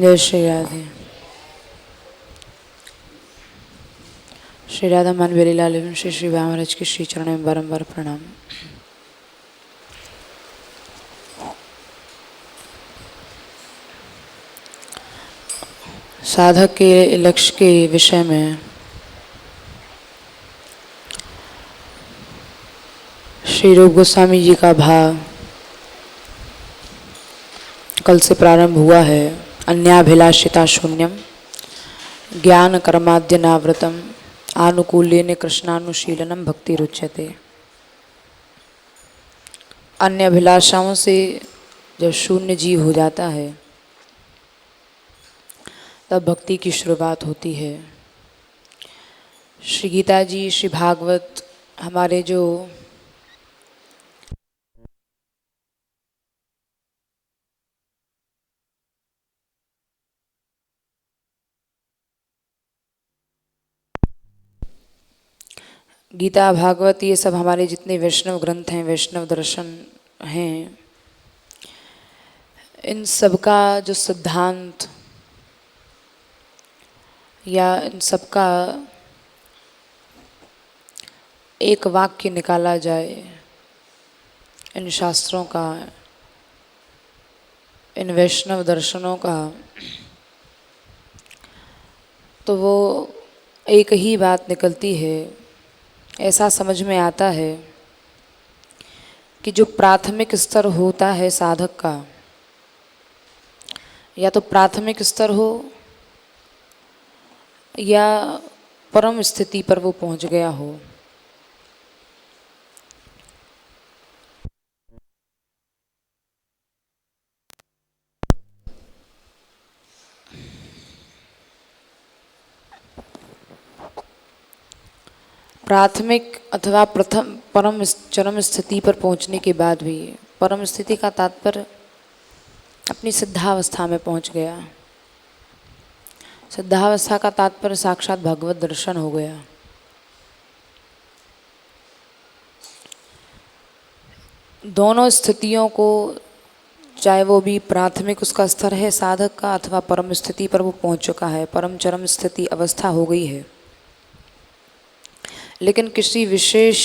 जय श्री राधे। श्री राधा मानवीय लीला एवं श्री श्री महाराज के श्री चरणों में बारंबार प्रणाम। साधक के लक्ष्य के विषय में श्री रूप गोस्वामी जी का भाव कल से प्रारंभ हुआ है। अन्याभिलाषिता शून्यम ज्ञान कर्माद्यनावृतम आनुकूल्येन कृष्णानुशीलनम भक्ति रुच्यते। अन्य अभिलाषाओं से जब शून्य जीव हो जाता है तब भक्ति की शुरुआत होती है। श्री गीता जी, श्री भागवत, हमारे जो गीता, भागवत, ये सब हमारे जितने वैष्णव ग्रंथ हैं, वैष्णव दर्शन हैं, इन सब का जो सिद्धांत या इन सब का एक वाक्य निकाला जाए इन शास्त्रों का, इन वैष्णव दर्शनों का, तो वो एक ही बात निकलती है। ऐसा समझ में आता है कि जो प्राथमिक स्तर होता है साधक का, या तो प्राथमिक स्तर हो या परम स्थिति पर वो पहुंच गया हो, प्राथमिक अथवा प्रथम परम चरम स्थिति पर पहुंचने के बाद भी, परम स्थिति का तात्पर्य अपनी सिद्धावस्था में पहुंच गया। सिद्धावस्था का तात्पर्य साक्षात भगवत दर्शन हो गया। दोनों स्थितियों को, चाहे वो भी प्राथमिक उसका स्तर है साधक का अथवा परम स्थिति पर वो पहुंच चुका है, परम चरम स्थिति अवस्था हो गई है, लेकिन किसी विशेष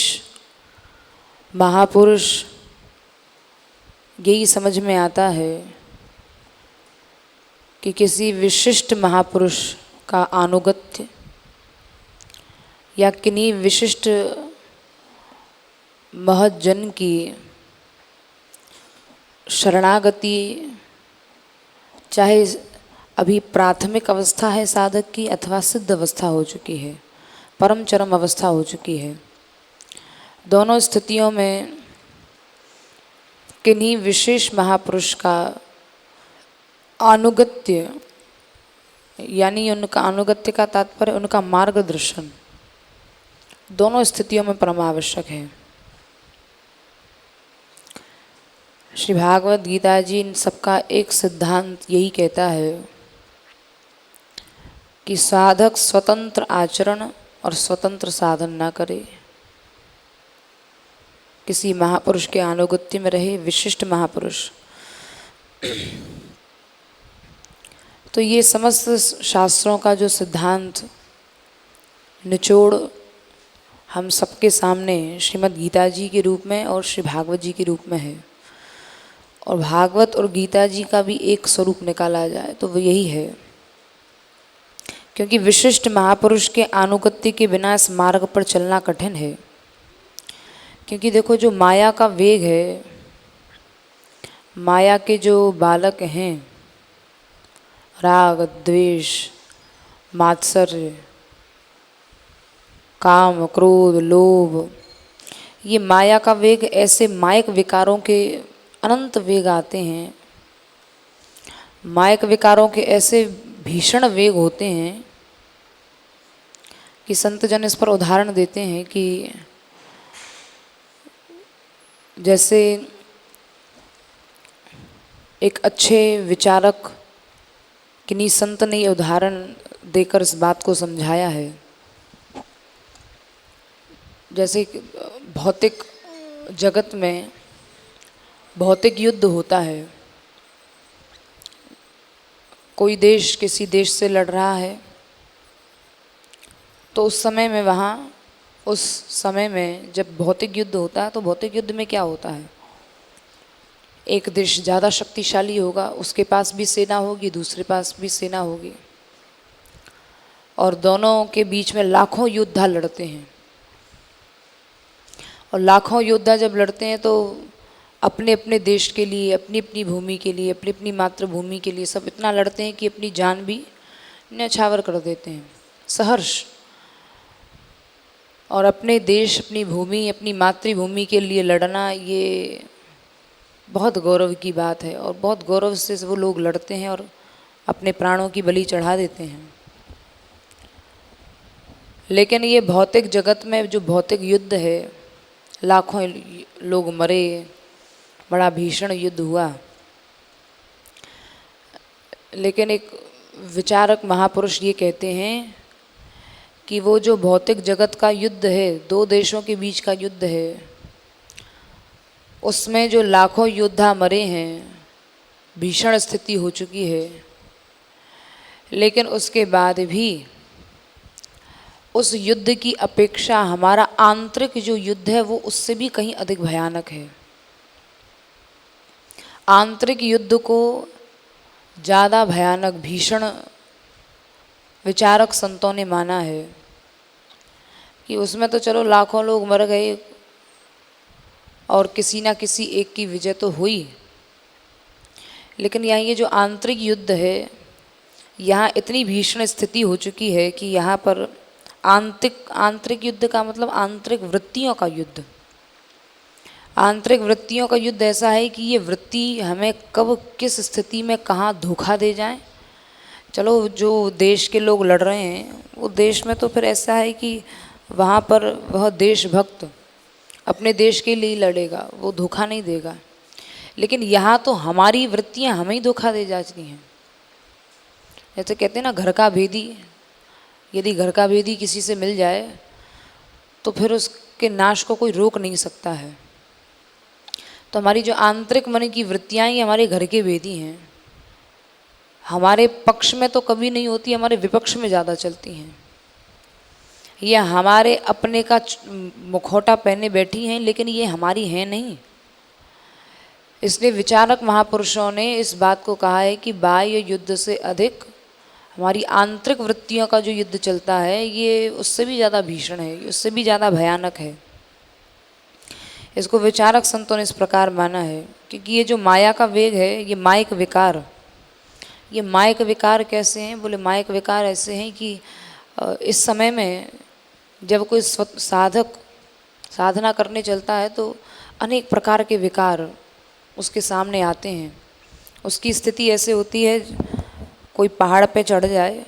महापुरुष, यही समझ में आता है कि किसी विशिष्ट महापुरुष का अनुगत्य या किन्हीं विशिष्ट महज्जन की शरणागति, चाहे अभी प्राथमिक अवस्था है साधक की अथवा सिद्ध अवस्था हो चुकी है, परम चरम अवस्था हो चुकी है, दोनों स्थितियों में किन्हीं विशेष महापुरुष का अनुगत्य, यानी उनका अनुगत्य का तात्पर्य उनका मार्गदर्शन, दोनों स्थितियों में परम आवश्यक है। श्री भागवत गीता जी इन सबका एक सिद्धांत यही कहता है कि साधक स्वतंत्र आचरण और स्वतंत्र साधन ना करे, किसी महापुरुष के अनुगत्य में रहे, विशिष्ट महापुरुष। तो ये समस्त शास्त्रों का जो सिद्धांत निचोड़ हम सबके सामने श्रीमद् गीता जी के रूप में और श्री भागवत जी के रूप में है, और भागवत और गीता जी का भी एक स्वरूप निकाला जाए तो वो यही है, क्योंकि विशिष्ट महापुरुष के अनुगत्य के बिना इस मार्ग पर चलना कठिन है। क्योंकि देखो, जो माया का वेग है, माया के जो बालक हैं, राग, द्वेष, मात्सर्य, काम, क्रोध, लोभ, ये माया का वेग, ऐसे मायक विकारों के अनंत वेग आते हैं, मायक विकारों के ऐसे भीषण वेग होते हैं कि संत जन इस पर उदाहरण देते हैं कि जैसे एक अच्छे विचारक, किन्हीं संत ने ये उदाहरण देकर इस बात को समझाया है। जैसे भौतिक जगत में भौतिक युद्ध होता है, कोई देश किसी देश से लड़ रहा है तो उस समय में उस समय में जब भौतिक युद्ध होता है तो भौतिक युद्ध में क्या होता है, एक देश ज़्यादा शक्तिशाली होगा, उसके पास भी सेना होगी, दूसरे पास भी सेना होगी, और दोनों के बीच में लाखों योद्धा लड़ते हैं। और लाखों योद्धा जब लड़ते हैं तो अपने अपने देश के लिए, अपनी अपनी भूमि के लिए, अपनी अपनी मातृभूमि के लिए सब इतना लड़ते हैं कि अपनी जान भी न्यौछावर कर देते हैं सहर्ष। और अपने देश, अपनी भूमि, अपनी मातृभूमि के लिए लड़ना ये बहुत गौरव की बात है, और बहुत गौरव से वो लोग लड़ते हैं और अपने प्राणों की बलि चढ़ा देते हैं। लेकिन ये भौतिक जगत में जो भौतिक युद्ध है, लाखों लोग मरे, बड़ा भीषण युद्ध हुआ, लेकिन एक विचारक महापुरुष ये कहते हैं कि वो जो भौतिक जगत का युद्ध है, दो देशों के बीच का युद्ध है, उसमें जो लाखों योद्धा मरे हैं, भीषण स्थिति हो चुकी है, लेकिन उसके बाद भी उस युद्ध की अपेक्षा हमारा आंतरिक जो युद्ध है वो उससे भी कहीं अधिक भयानक है। आंतरिक युद्ध को ज़्यादा भयानक, भीषण विचारक संतों ने माना है कि उसमें तो चलो लाखों लोग मर गए और किसी ना किसी एक की विजय तो हुई, लेकिन यहाँ ये जो आंतरिक युद्ध है, यहाँ इतनी भीषण स्थिति हो चुकी है कि यहाँ पर आंतरिक युद्ध का मतलब आंतरिक वृत्तियों का युद्ध। आंतरिक वृत्तियों का युद्ध ऐसा है कि ये वृत्ति हमें कब किस स्थिति में कहाँ धोखा दे जाए। चलो जो देश के लोग लड़ रहे हैं वो देश में तो फिर ऐसा है कि वहाँ पर वह देशभक्त अपने देश के लिए लड़ेगा, वो धोखा नहीं देगा। लेकिन यहाँ तो हमारी वृत्तियाँ हमें ही धोखा दे जाती हैं। जैसे कहते हैं ना, घर का भेदी, यदि घर का भेदी किसी से मिल जाए तो फिर उसके नाश को कोई रोक नहीं सकता है। तो हमारी जो आंतरिक मन की वृत्तियाँ ही हमारे घर के भेदी हैं, हमारे पक्ष में तो कभी नहीं होती, हमारे विपक्ष में ज़्यादा चलती हैं। ये हमारे अपने का मुखौटा पहने बैठी हैं, लेकिन ये हमारी हैं नहीं। इसलिए विचारक महापुरुषों ने इस बात को कहा है कि बाह्य युद्ध से अधिक हमारी आंतरिक वृत्तियों का जो युद्ध चलता है ये उससे भी ज़्यादा भीषण है, उससे भी ज़्यादा भयानक है। इसको विचारक संतों ने इस प्रकार माना है क्योंकि ये जो माया का वेग है, ये मायिक विकार, ये मायिक विकार कैसे हैं? बोले मायिक विकार ऐसे हैं कि इस समय में जब कोई साधक साधना करने चलता है तो अनेक प्रकार के विकार उसके सामने आते हैं। उसकी स्थिति ऐसे होती है, कोई पहाड़ पे चढ़ जाए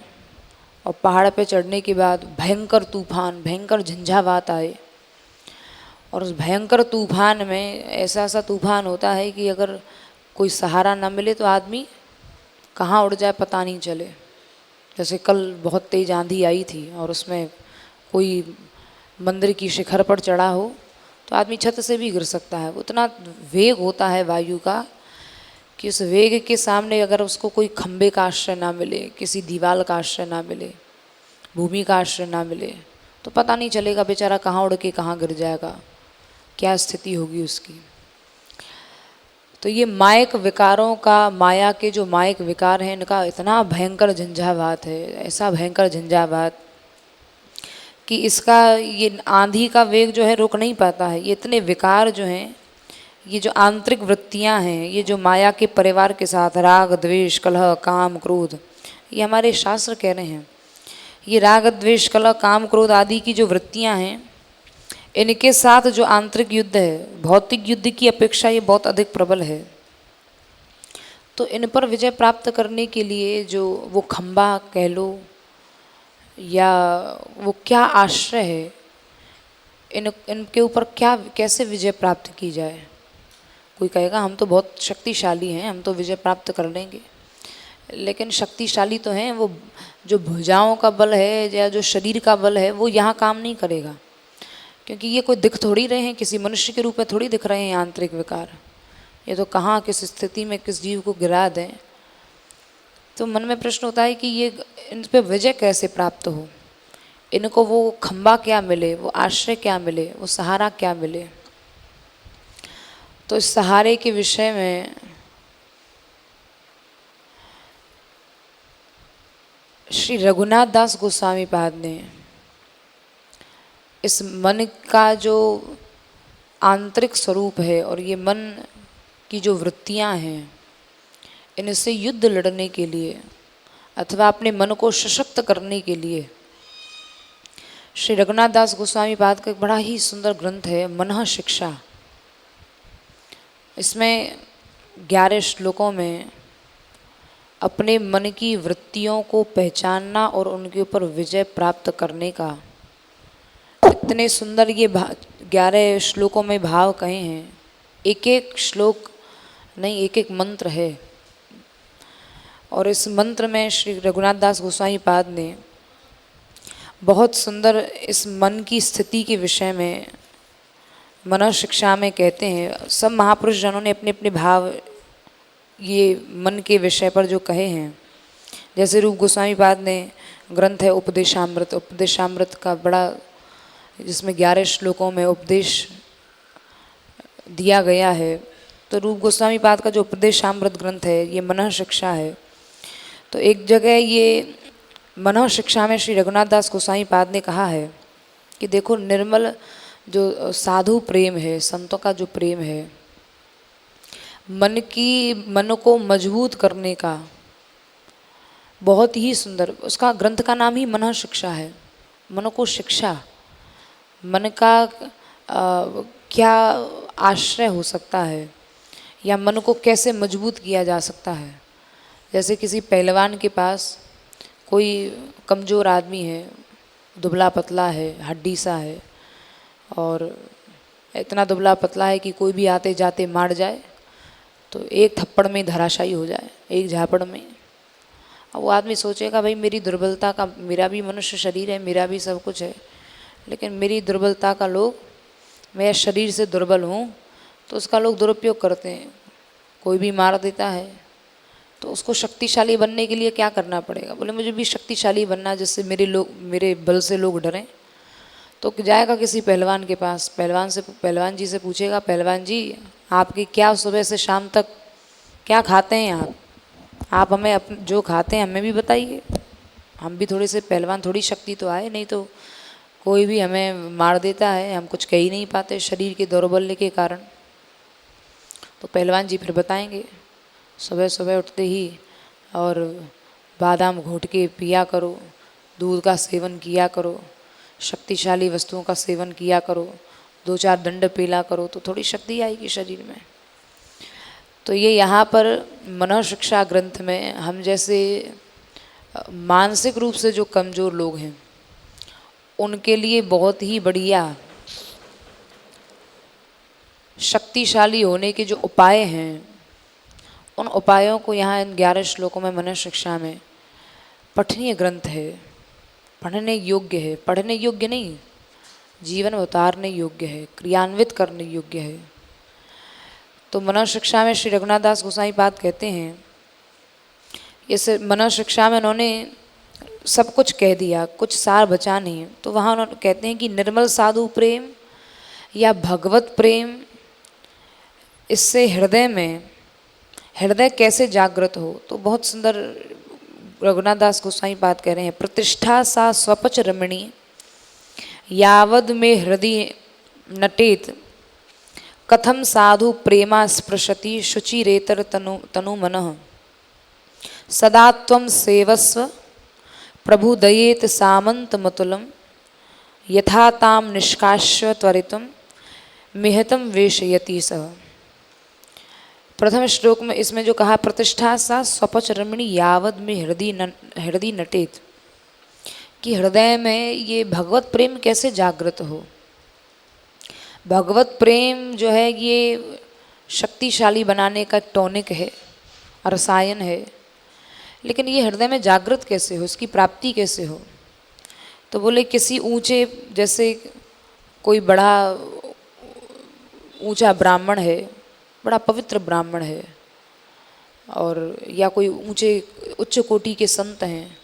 और पहाड़ पे चढ़ने के बाद भयंकर तूफान, भयंकर झंझावात आए, और उस भयंकर तूफान में ऐसा तूफान होता है कि अगर कोई सहारा ना मिले तो आदमी कहाँ उड़ जाए पता नहीं चले। जैसे कल बहुत तेज़ आंधी आई थी और उसमें कोई मंदिर की शिखर पर चढ़ा हो तो आदमी छत से भी गिर सकता है। उतना वेग होता है वायु का कि उस वेग के सामने अगर उसको कोई खंबे का आश्रय ना मिले, किसी दीवार का आश्रय ना मिले, भूमि का आश्रय ना मिले, तो पता नहीं चलेगा बेचारा कहाँ उड़ के कहाँ गिर जाएगा, क्या स्थिति होगी उसकी। तो ये मायिक विकारों का, माया के जो मायिक विकार हैं, इनका इतना भयंकर झंझावात है, ऐसा भयंकर झंझावात कि इसका ये आंधी का वेग जो है रोक नहीं पाता है। ये इतने विकार जो हैं, ये जो आंतरिक वृत्तियां हैं, ये जो माया के परिवार के साथ राग द्वेष कलह काम क्रोध, ये हमारे शास्त्र कह रहे हैं, ये राग द्वेष कलह काम क्रोध आदि की जो वृत्तियां हैं, इनके साथ जो आंतरिक युद्ध है, भौतिक युद्ध की अपेक्षा ये बहुत अधिक प्रबल है। तो इन पर विजय प्राप्त करने के लिए जो वो खंबा कह लो या वो क्या आश्रय है, इनके ऊपर क्या कैसे विजय प्राप्त की जाए। कोई कहेगा हम तो बहुत शक्तिशाली हैं, हम तो विजय प्राप्त कर लेंगे, लेकिन शक्तिशाली तो हैं, वो जो भुजाओं का बल है या जो शरीर का बल है वो यहाँ काम नहीं करेगा, क्योंकि ये कोई दिख थोड़ी रहे हैं, किसी मनुष्य के रूप में थोड़ी दिख रहे हैं आंतरिक विकार। ये तो कहाँ किस स्थिति में किस जीव को गिरा दें। तो मन में प्रश्न होता है कि ये इन पे विजय कैसे प्राप्त हो, इनको वो खंबा क्या मिले, वो आश्रय क्या मिले, वो सहारा क्या मिले। तो इस सहारे के विषय में श्री रघुनाथ दास गोस्वामी पाद ने इस मन का जो आंतरिक स्वरूप है और ये मन की जो वृत्तियां हैं, इनसे युद्ध लड़ने के लिए अथवा अपने मन को सशक्त करने के लिए श्री रघुनाथ दास गोस्वामी पाद का एक बड़ा ही सुंदर ग्रंथ है मनः शिक्षा। इसमें 11 श्लोकों में अपने मन की वृत्तियों को पहचानना और उनके ऊपर विजय प्राप्त करने का इतने सुंदर ये 11 श्लोकों में भाव कहे हैं। एक एक श्लोक नहीं, एक एक मंत्र है। और इस मंत्र में श्री रघुनाथ दास गोस्वामी पाद ने बहुत सुंदर इस मन की स्थिति के विषय में मनः शिक्षा में कहते हैं। सब महापुरुष जनों ने अपने अपने भाव ये मन के विषय पर जो कहे हैं, जैसे रूप गोस्वामी पाद ने ग्रंथ है उपदेशामृत, उपदेशामृत का बड़ा, जिसमें 11 श्लोकों में उपदेश दिया गया है। तो रूप गोस्वामी पाद का जो उपदेशामृत ग्रंथ है ये मनः शिक्षा है। तो एक जगह ये मनः शिक्षा में श्री रघुनाथ दास गोस्वामी पाद ने कहा है कि देखो, निर्मल जो साधु प्रेम है, संतों का जो प्रेम है, मन को मजबूत करने का बहुत ही सुंदर, उसका ग्रंथ का नाम ही मनः शिक्षा है। मन को शिक्षा, मन का क्या आश्रय हो सकता है या मन को कैसे मजबूत किया जा सकता है। जैसे किसी पहलवान के पास कोई कमज़ोर आदमी है, दुबला पतला है, हड्डी सा है, और इतना दुबला पतला है कि कोई भी आते जाते मार जाए तो एक थप्पड़ में धराशायी हो जाए, एक झापड़ में। अब वो आदमी सोचेगा भाई मेरी दुर्बलता का, मेरा भी मनुष्य शरीर है, मेरा भी सब कुछ है, लेकिन मेरी दुर्बलता का लोग, मैं शरीर से दुर्बल हूँ तो उसका लोग दुरुपयोग करते हैं, कोई भी मार देता है। तो उसको शक्तिशाली बनने के लिए क्या करना पड़ेगा? बोले मुझे भी शक्तिशाली बनना जिससे मेरे बल से लोग डरें। तो जाएगा किसी पहलवान के पास, पहलवान जी से पूछेगा, पहलवान जी आपकी क्या सुबह से शाम तक क्या खाते हैं आप हमें जो खाते हैं हमें भी बताइए, हम भी थोड़े से पहलवान, थोड़ी शक्ति तो आए, नहीं तो कोई भी हमें मार देता है, हम कुछ कह ही नहीं पाते शरीर के दौर्बल्य के कारण। तो पहलवान जी फिर बताएंगे, सुबह सुबह उठते ही और बादाम घोट के पिया करो, दूध का सेवन किया करो, शक्तिशाली वस्तुओं का सेवन किया करो, 2-4 दंड पीला करो, तो थोड़ी शक्ति आएगी शरीर में। तो ये यहाँ पर मनः शिक्षा ग्रंथ में हम जैसे मानसिक रूप से जो कमज़ोर लोग हैं उनके लिए बहुत ही बढ़िया शक्तिशाली होने के जो उपाय हैं, उन उपायों को यहाँ इन 11 श्लोकों में मनः शिक्षा में पठनीय ग्रंथ है, पढ़ने योग्य है। पढ़ने योग्य नहीं, जीवन में उतारने योग्य है, क्रियान्वित करने योग्य है। तो मनः शिक्षा में श्री रघुनाथ दास गोस्वामी पाद कहते हैं, इस मनः शिक्षा में उन्होंने सब कुछ कह दिया, कुछ सार बचा नहीं। तो वहाँ उन्होंने कहते हैं कि निर्मल साधु प्रेम या भगवत प्रेम, इससे हृदय कैसे जागृत हो। तो बहुत सुंदर रघुनाथ दास गोस्वामी पाद कह रहे हैं, प्रतिष्ठा सा स्वपच रमणी यावद में हृदय नटेत कथम साधु प्रेमा स्पृशति शुचिरेतर तनु मनः सदा त्वं सेवस्व प्रभु दयेत सामंत मतुलम यथा ताम निष्काश्य त्वरितम मिहतम वेशयति सह। प्रथम श्लोक में इसमें जो कहा, प्रतिष्ठा सा स्वपच रमणी यावद में हृदय नटेत, कि हृदय में ये भगवत प्रेम कैसे जागृत हो। भगवत प्रेम जो है ये शक्तिशाली बनाने का टॉनिक है, रसायन है, लेकिन ये हृदय में जागृत कैसे हो, इसकी प्राप्ति कैसे हो। तो बोले किसी ऊंचे, जैसे कोई बड़ा ऊंचा ब्राह्मण है, बड़ा पवित्र ब्राह्मण है, और या कोई ऊंचे उच्च कोटि के संत हैं,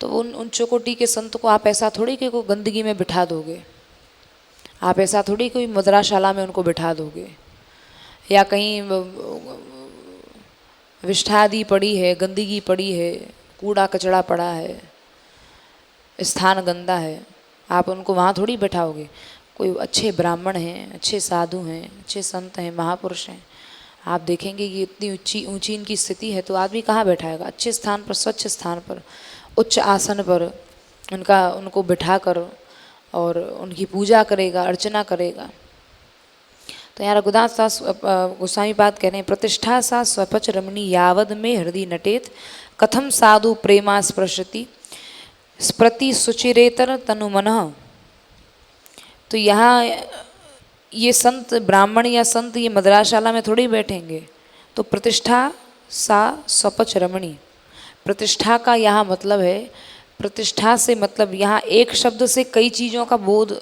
तो उन उच्च कोटि के संत को आप ऐसा थोड़ी कि कोई गंदगी में बिठा दोगे, आप ऐसा थोड़ी कोई मुद्राशाला में उनको बिठा दोगे, या कहीं विष्ठादि पड़ी है, गंदगी पड़ी है, कूड़ा कचड़ा पड़ा है, स्थान गंदा है, आप उनको वहाँ थोड़ी बैठाओगे। कोई अच्छे ब्राह्मण हैं, अच्छे साधु हैं, अच्छे संत हैं, महापुरुष हैं, आप देखेंगे कि इतनी ऊंची ऊंची इनकी स्थिति है तो आदमी कहाँ बैठाएगा? अच्छे स्थान पर, स्वच्छ स्थान पर, उच्च आसन पर उनको बिठा कर और उनकी पूजा करेगा, अर्चना करेगा। तो यहाँ रघुनाथ दास गोस्वामी पाद कह रहे हैं, प्रतिष्ठा सा स्वपच रमणी यावद में हृदय नटेत कथम साधु प्रेमा स्पृशति स्प्रति सुचिरेतर तनु मनः। तो यहाँ ये संत ब्राह्मण या संत ये मद्राशाला में थोड़ी बैठेंगे। तो प्रतिष्ठा सा स्वपच रमणी, प्रतिष्ठा का यहाँ मतलब है, प्रतिष्ठा से मतलब यहाँ एक शब्द से कई चीज़ों का बोध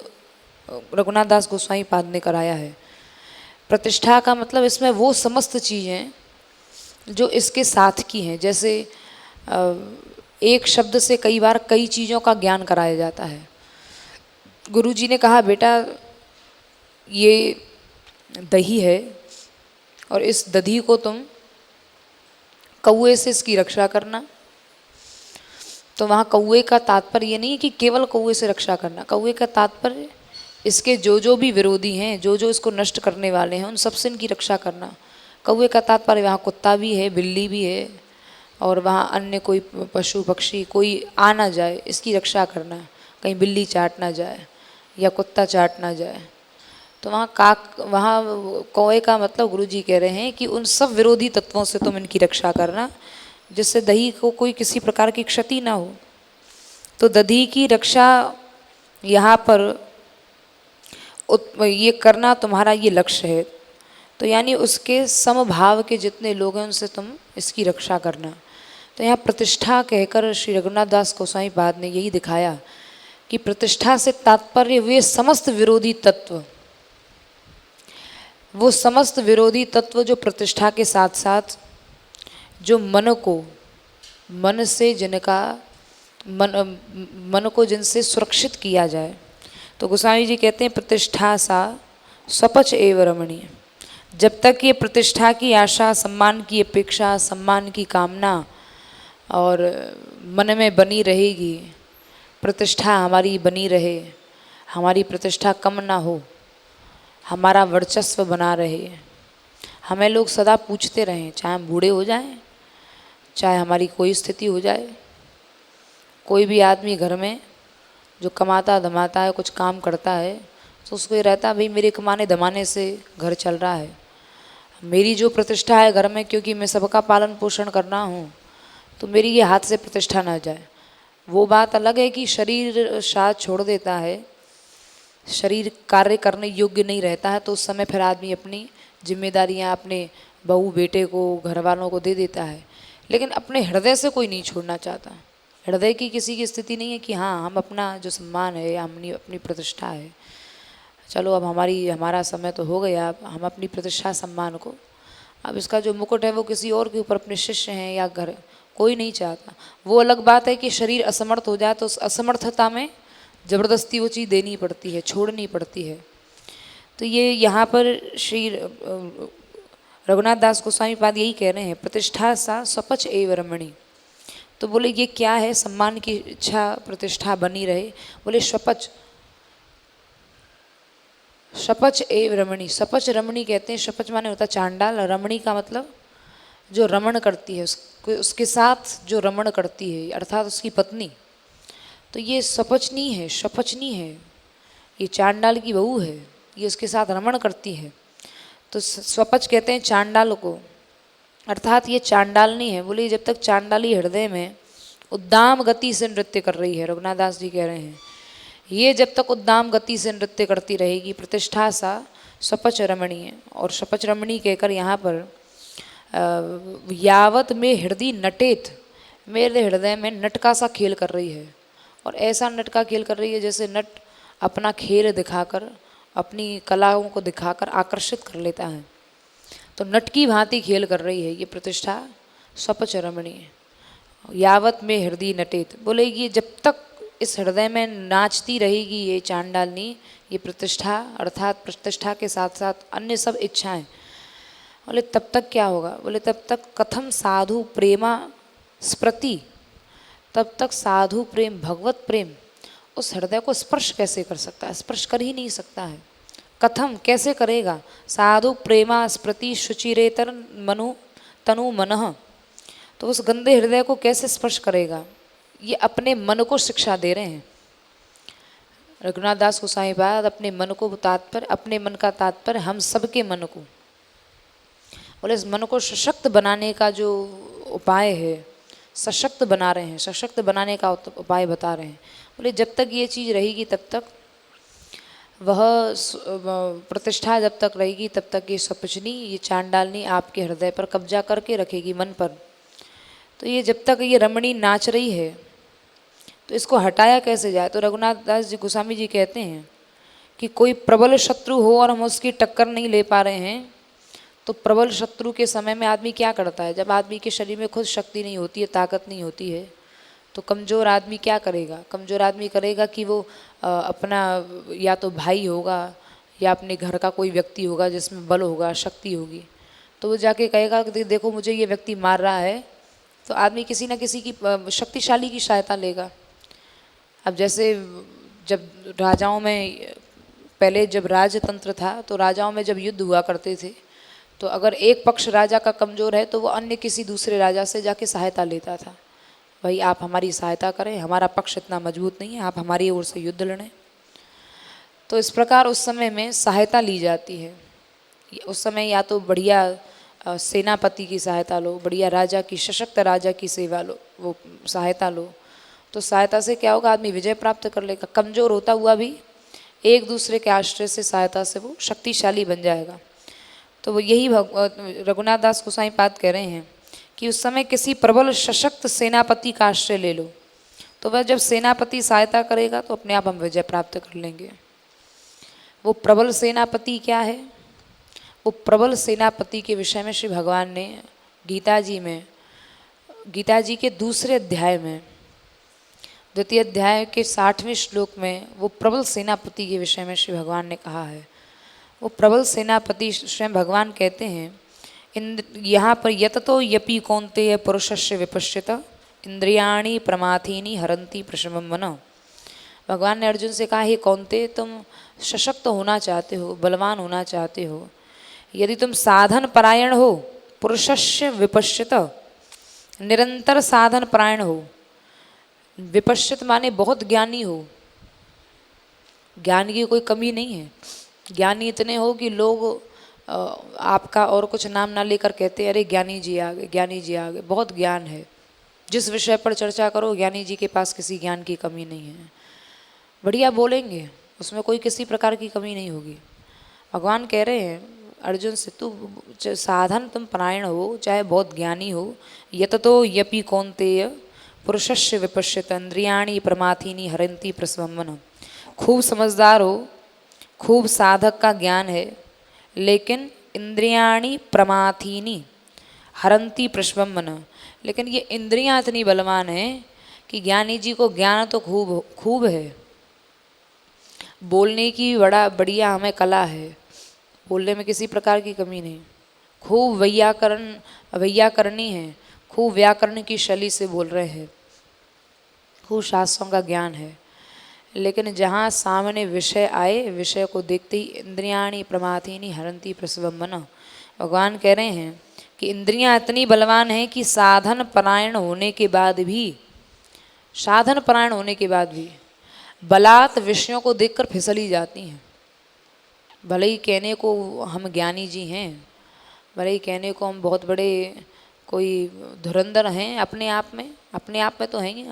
रघुनाथ दास गोस्वामी पाद ने कराया है। प्रतिष्ठा का मतलब इसमें वो समस्त चीज़ें जो इसके साथ की हैं, जैसे एक शब्द से कई बार कई चीज़ों का ज्ञान कराया जाता है। गुरुजी ने कहा बेटा ये दही है और इस दही को तुम कौए से इसकी रक्षा करना। तो वहाँ कौए का तात्पर्य ये नहीं है कि केवल कौए से रक्षा करना, कौए का तात्पर्य इसके जो भी विरोधी हैं, जो इसको नष्ट करने वाले हैं, उन सबसे इनकी रक्षा करना। कौए का तात्पर्य वहाँ कुत्ता भी है, बिल्ली भी है, और वहाँ अन्य कोई पशु पक्षी कोई आ ना जाए, इसकी रक्षा करना, कहीं बिल्ली चाट ना जाए या कुत्ता चाट ना जाए। तो वहाँ कौए का मतलब गुरुजी कह रहे हैं कि उन सब विरोधी तत्वों से तुम इनकी रक्षा करना, जिससे दही को कोई किसी प्रकार की क्षति ना हो। तो दधी की रक्षा यहाँ पर ये करना तुम्हारा ये लक्ष्य है। तो यानी उसके समभाव के जितने लोग हैं उनसे तुम इसकी रक्षा करना। तो यहाँ प्रतिष्ठा कहकर श्री रघुनाथ दास गोस्वामी पाद ने यही दिखाया कि प्रतिष्ठा से तात्पर्य वे समस्त विरोधी तत्व, वो समस्त विरोधी तत्व जो प्रतिष्ठा के साथ साथ जो मन से जिनका मन को जिनसे सुरक्षित किया जाए। तो गोस्वामी जी कहते हैं प्रतिष्ठा सा स्वपच एव रमणीय। जब तक ये प्रतिष्ठा की आशा, सम्मान की अपेक्षा, सम्मान की कामना और मन में बनी रहेगी, प्रतिष्ठा हमारी बनी रहे, हमारी प्रतिष्ठा कम ना हो, हमारा वर्चस्व बना रहे, हमें लोग सदा पूछते रहें, चाहे हम बूढ़े हो जाएं, चाहे हमारी कोई स्थिति हो जाए। कोई भी आदमी घर में जो कमाता धमाता है, कुछ काम करता है, तो उसको ये रहता है भाई मेरे कमाने धमाने से घर चल रहा है, मेरी जो प्रतिष्ठा है घर में, क्योंकि मैं सबका पालन पोषण करना हूँ, तो मेरी ये हाथ से प्रतिष्ठा ना जाए। वो बात अलग है कि शरीर साथ छोड़ देता है, शरीर कार्य करने योग्य नहीं रहता है, तो उस समय फिर आदमी अपनी जिम्मेदारियाँ अपने बहू बेटे को, घर वालों को दे देता है, लेकिन अपने हृदय से कोई नहीं छोड़ना चाहता। हृदय की किसी की स्थिति नहीं है कि हाँ हम अपना जो सम्मान है या अपनी प्रतिष्ठा है, चलो अब हमारा समय तो हो गया, अब हम अपनी प्रतिष्ठा सम्मान को, अब इसका जो मुकुट है वो किसी और के ऊपर, अपने शिष्य हैं या घर, कोई नहीं चाहता। वो अलग बात है कि शरीर असमर्थ हो जाए तो उस असमर्थता में ज़बरदस्ती वो चीज़ देनी पड़ती है, छोड़नी पड़ती है। तो ये यहाँ पर श्री रघुनाथ दास गोस्वामी पाद यही कह रहे हैं, प्रतिष्ठा सा स्वपच एव रमणी। तो बोले ये क्या है, सम्मान की इच्छा, प्रतिष्ठा बनी रहे। बोले स्वपच, शपच एव रमणी। शपच रमणी कहते हैं, शपच माने होता चांडाल, रमणी का मतलब जो रमण करती है, उसके साथ जो रमण करती है, अर्थात उसकी पत्नी। तो ये सपचनी है, शपचनी है, ये चांडाल की बहू है, ये उसके साथ रमण करती है। तो स्वपच कहते हैं चांडाल को, अर्थात ये चांडालनी है। बोले जब तक चांडाली हृदय में उद्दाम गति से नृत्य कर रही है, रघुनाथ दास जी कह रहे हैं, ये जब तक उद्दाम गति से नृत्य करती रहेगी, प्रतिष्ठा सा स्वपच रमणी है। और स्वपच रमणी कहकर यहाँ पर यावत में हृदय नटेत, मेरे हृदय में नटका सा खेल कर रही है। और ऐसा नटका खेल कर रही है जैसे नट अपना खेल दिखाकर, अपनी कलाओं को दिखाकर आकर्षित कर लेता है। तो नट की भांति खेल कर रही है ये प्रतिष्ठा स्वपच रमणी। यावत में हृदय नटेत, बोलेगी जब तक इस हृदय में नाचती रहेगी ये चांडालनी, ये प्रतिष्ठा अर्थात प्रतिष्ठा के साथ साथ अन्य सब इच्छाएं, बोले तब तक क्या होगा, बोले तब तक कथम साधु प्रेमा स्मृति, तब तक साधु प्रेम भगवत प्रेम उस हृदय को स्पर्श कैसे कर सकता है, स्पर्श कर ही नहीं सकता है। कथम कैसे करेगा, साधु प्रेमा स्मृति शुचिरेतर मनु तनु मनः, तो उस गंदे हृदय को कैसे स्पर्श करेगा, ये अपने मन को शिक्षा दे रहे हैं रघुनाथ दास गोसाई पाद। अपने मन को तात्पर्य, अपने मन का तात्पर्य हम सबके मन को, बोले इस मन को सशक्त बनाने का जो उपाय है, सशक्त बना रहे हैं, सशक्त बनाने का उपाय बता रहे हैं। बोले जब तक ये चीज़ रहेगी तब तक वह प्रतिष्ठा जब तक रहेगी तब तक ये स्वपचनी, ये चांडालनी आपके हृदय पर कब्जा करके रखेगी, मन पर। तो ये जब तक ये रमणी नाच रही है तो इसको हटाया कैसे जाए। तो रघुनाथ दास जी गोस्वामी जी कहते हैं कि कोई प्रबल शत्रु हो और हम उसकी टक्कर नहीं ले पा रहे हैं, तो प्रबल शत्रु के समय में आदमी क्या करता है, जब आदमी के शरीर में खुद शक्ति नहीं होती है, ताकत नहीं होती है, तो कमज़ोर आदमी क्या करेगा, कमज़ोर आदमी करेगा कि वो अपना या तो भाई होगा या अपने घर का कोई व्यक्ति होगा जिसमें बल होगा, शक्ति होगी, तो वो जाके कहेगा कि देखो मुझे ये व्यक्ति मार रहा है, तो आदमी किसी न किसी की शक्तिशाली की सहायता लेगा। अब जैसे जब राजाओं में, पहले जब राजतंत्र था तो राजाओं में जब युद्ध हुआ करते थे, तो अगर एक पक्ष राजा का कमज़ोर है तो वो अन्य किसी दूसरे राजा से जाके सहायता लेता था, भाई आप हमारी सहायता करें, हमारा पक्ष इतना मजबूत नहीं है, आप हमारी ओर से युद्ध लड़ें। तो इस प्रकार उस समय में सहायता ली जाती है। उस समय या तो बढ़िया सेनापति की सहायता लो, बढ़िया राजा की, सशक्त राजा की सेवा लो, वो सहायता लो, तो सहायता से क्या होगा, आदमी विजय प्राप्त कर लेगा। कमज़ोर होता हुआ भी एक दूसरे के आश्रय से, सहायता से वो शक्तिशाली बन जाएगा। तो वो यही रघुनाथ दास गोसाई पाद कह रहे हैं कि उस समय किसी प्रबल सशक्त सेनापति का आश्रय ले लो, तो वह जब सेनापति सहायता करेगा तो अपने आप हम विजय प्राप्त कर लेंगे। वो प्रबल सेनापति क्या है, वो प्रबल सेनापति के विषय में श्री भगवान ने गीता जी के दूसरे अध्याय में, द्वितीय अध्याय के 60वें श्लोक में वो प्रबल सेनापति के विषय में श्री भगवान ने कहा है। वो प्रबल सेनापति स्वयं भगवान कहते हैं यहाँ पर, यततो यपि कौन्तेय पुरुषस्य विपश्चित इंद्रियाणि प्रमाथीनि हरन्ति प्रशमं मनः। भगवान ने अर्जुन से कहा, हे कौन्तेय तुम सशक्त होना चाहते हो, बलवान होना चाहते हो, यदि तुम साधन परायण हो, पुरुषस्य विपश्चित, निरंतर साधन परायण हो, विपश्चित माने बहुत ज्ञानी हो, ज्ञान की कोई कमी नहीं है, ज्ञानी इतने हो कि लोग आपका और कुछ नाम ना लेकर कहते हैं अरे ज्ञानी जी आ गए, ज्ञानी जी आ गए, बहुत ज्ञान है, जिस विषय पर चर्चा करो ज्ञानी जी के पास किसी ज्ञान की कमी नहीं है, बढ़िया बोलेंगे, उसमें कोई किसी प्रकार की कमी नहीं होगी। भगवान कह रहे हैं अर्जुन से, तू साधन तुम परायण हो, चाहे बहुत ज्ञानी हो, यततो यपि कौन्तेय पुरुषस्य विपश्यत इंद्रियाणि प्रमाथीनि हरन्ति प्रशमं मनः। खूब समझदार हो, खूब साधक का ज्ञान है, लेकिन इंद्रियाणि प्रमाथीनि हरन्ति प्रशमं मनः, लेकिन ये इंद्रियां इतनी बलवान हैं कि ज्ञानी जी को ज्ञान तो खूब है, बोलने की बढ़िया हमें कला है, बोलने में किसी प्रकार की कमी नहीं, खूब वैयाकरणी है, खूब व्याकरण की शैली से बोल रहे हैं, खूब शास्त्रों का ज्ञान है, लेकिन जहाँ सामने विषय आए, विषय को देखते ही इंद्रियाणि प्रमाथीनि हरन्ति प्रशमं मनः। भगवान कह रहे हैं कि इंद्रियां इतनी बलवान हैं कि साधन परायण होने के बाद भी बलात् विषयों को देखकर फिसली जाती हैं। भले ही कहने को हम ज्ञानी जी हैं, भले ही कहने को हम बहुत बड़े कोई धुरंधर हैं अपने आप में तो हैं ही,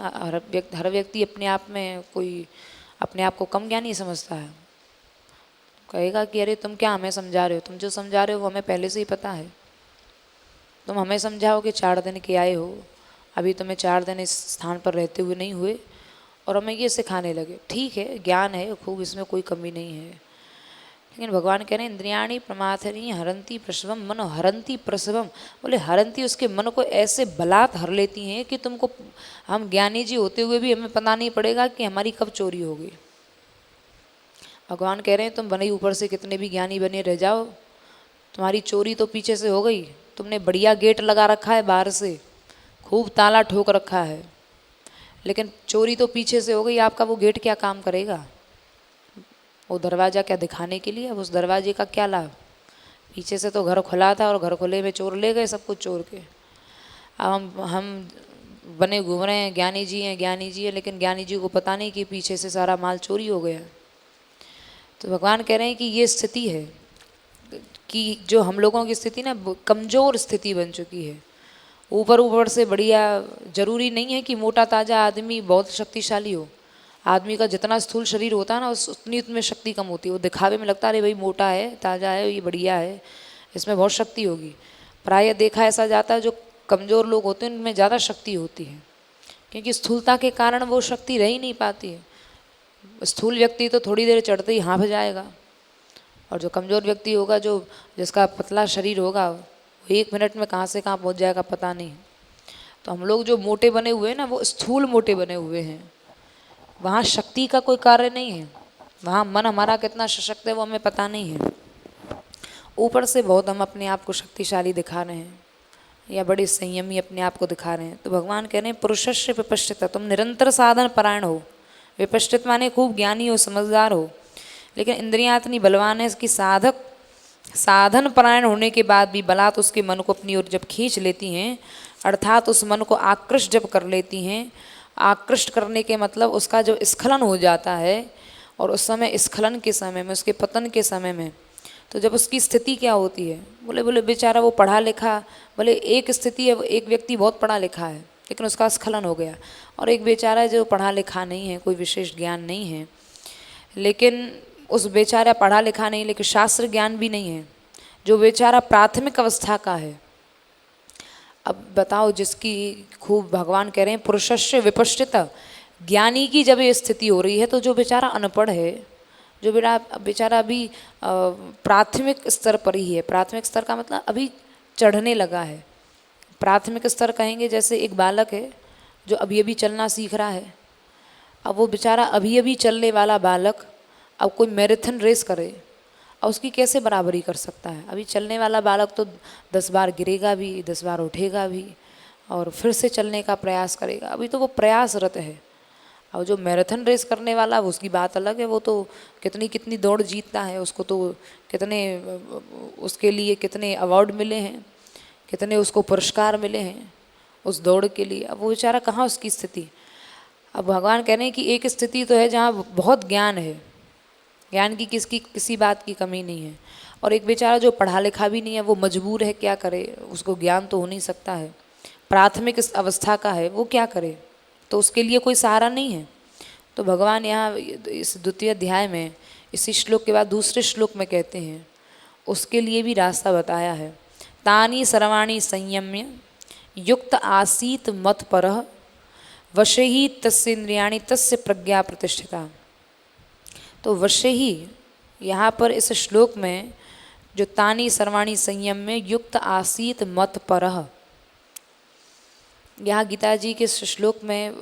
हर व्यक्ति अपने आप में कोई अपने आप को कम ज्ञानी समझता है, कहेगा कि अरे तुम क्या हमें समझा रहे हो, तुम जो समझा रहे हो वो हमें पहले से ही पता है, तुम हमें समझाओ कि 4 दिन के आए हो, अभी तुम्हें 4 दिन इस स्थान पर रहते हुए नहीं हुए और हमें ये सिखाने लगे। ठीक है, ज्ञान है खूब, इसमें कोई कमी नहीं है, लेकिन भगवान कह रहे हैं इंद्रियाणी प्रमाथनी हरंती प्रसवम मन हरंती प्रसवम। बोले हरंती उसके मन को ऐसे बलात् हर लेती हैं कि तुमको, हम ज्ञानी जी होते हुए भी हमें पता नहीं पड़ेगा कि हमारी कब चोरी होगी। भगवान कह रहे हैं तुम भले ही ऊपर से कितने भी ज्ञानी बने रह जाओ, तुम्हारी चोरी तो पीछे से हो गई। तुमने बढ़िया गेट लगा रखा है बाहर से, खूब ताला ठोक रखा है, लेकिन चोरी तो पीछे से हो गई। आपका वो गेट क्या काम करेगा? वो दरवाज़ा क्या दिखाने के लिए? अब उस दरवाजे का क्या लाभ? पीछे से तो घर खुला था और घर खुले में चोर ले गए सब कुछ चोर के। अब हम बने घूम रहे हैं ज्ञानी जी हैं, ज्ञानी जी हैं, लेकिन ज्ञानी जी को पता नहीं कि पीछे से सारा माल चोरी हो गया। तो भगवान कह रहे हैं कि ये स्थिति है कि जो हम लोगों की स्थिति ना कमज़ोर स्थिति बन चुकी है। ऊपर ऊपर से बढ़िया, जरूरी नहीं है कि मोटा ताज़ा आदमी बहुत शक्तिशाली हो। आदमी का जितना स्थूल शरीर होता है ना उतनी उसमें शक्ति कम होती है। वो दिखावे में लगता है अरे भाई मोटा है, ताज़ा है, ये बढ़िया है, इसमें बहुत शक्ति होगी। प्रायः देखा ऐसा जाता है जो कमज़ोर लोग होते हैं उनमें ज़्यादा शक्ति होती है, क्योंकि स्थूलता के कारण वो शक्ति रह ही नहीं पाती है। स्थूल व्यक्ति तो थोड़ी देर चढ़ते ही हाँफ जाएगा, और जो कमज़ोर व्यक्ति होगा, जो जिसका पतला शरीर होगा, वो 1 मिनट में कहाँ से कहाँ पहुँच जाएगा पता नहीं। तो हम लोग जो मोटे बने हुए हैं ना, वो स्थूल मोटे बने हुए हैं। वहाँ शक्ति का कोई कार्य नहीं है, वहाँ मन हमारा कितना सशक्त है वो हमें पता नहीं है। ऊपर से बहुत हम अपने आप को शक्तिशाली दिखा रहे हैं या बड़े संयमी अपने आप को दिखा रहे हैं। तो भगवान कह रहे हैं पुरुषस्य विपश्चित, तुम निरंतर साधन परायण हो। विपश्चित माने खूब ज्ञानी हो, समझदार हो, लेकिन इंद्रियाँ इतनी बलवान है कि साधन परायण होने के बाद भी बलात् उसके मन को अपनी ओर जब खींच लेती हैं, अर्थात उस मन को आकृष्ट जब कर लेती हैं। आकृष्ट करने के मतलब उसका जो स्खलन हो जाता है, और उस समय स्खलन के समय में, उसके पतन के समय में, तो जब उसकी स्थिति क्या होती है? बोले बेचारा वो पढ़ा लिखा, बोले एक स्थिति है, एक व्यक्ति बहुत पढ़ा लिखा है लेकिन उसका स्खलन हो गया, और एक बेचारा है जो पढ़ा लिखा नहीं है, कोई विशेष ज्ञान नहीं है, लेकिन उस बेचारा पढ़ा लिखा नहीं लेकिन शास्त्र ज्ञान भी नहीं है, जो बेचारा प्राथमिक अवस्था का है। अब बताओ, जिसकी खूब भगवान कह रहे हैं पुरुषस्य विपश्चित, ज्ञानी की जब ये स्थिति हो रही है, तो जो बेचारा अनपढ़ है, जो बेचारा अभी प्राथमिक स्तर पर ही है। प्राथमिक स्तर का मतलब अभी चढ़ने लगा है। प्राथमिक स्तर कहेंगे जैसे एक बालक है जो अभी अभी चलना सीख रहा है। अब वो बेचारा अभी अभी चलने वाला बालक अब कोई मैराथन रेस करे और उसकी कैसे बराबरी कर सकता है? अभी चलने वाला बालक तो 10 बार गिरेगा भी, 10 बार उठेगा भी, और फिर से चलने का प्रयास करेगा। अभी तो वो प्रयासरत है। और जो मैराथन रेस करने वाला, उसकी बात अलग है। वो तो कितनी कितनी दौड़ जीतता है, उसको तो कितने, उसके लिए कितने अवार्ड मिले हैं, कितने उसको पुरस्कार मिले हैं उस दौड़ के लिए। अब वो बेचारा कहाँ उसकी स्थिति? अब भगवान कह रहे हैं कि एक स्थिति तो है जहाँ बहुत ज्ञान है, ज्ञान की किसी बात की कमी नहीं है, और एक बेचारा जो पढ़ा लिखा भी नहीं है, वो मजबूर है, क्या करे? उसको ज्ञान तो हो नहीं सकता है, प्राथमिक इस अवस्था का है, वो क्या करे? तो उसके लिए कोई सहारा नहीं है। तो भगवान यहाँ इस द्वितीय अध्याय में इसी श्लोक के बाद दूसरे श्लोक में कहते हैं उसके लिए भी रास्ता बताया है। तानी सर्वाणी संयम्य युक्त आसीत मत परः वशे ही तस्य इंद्रियाणि तस्य प्रज्ञा प्रतिष्ठिता। तो वशे ही यहाँ पर इस श्लोक में जो तानी सर्वाणी संयम्य युक्त आसीत मत परः, यहाँ गीता जी के श्लोक में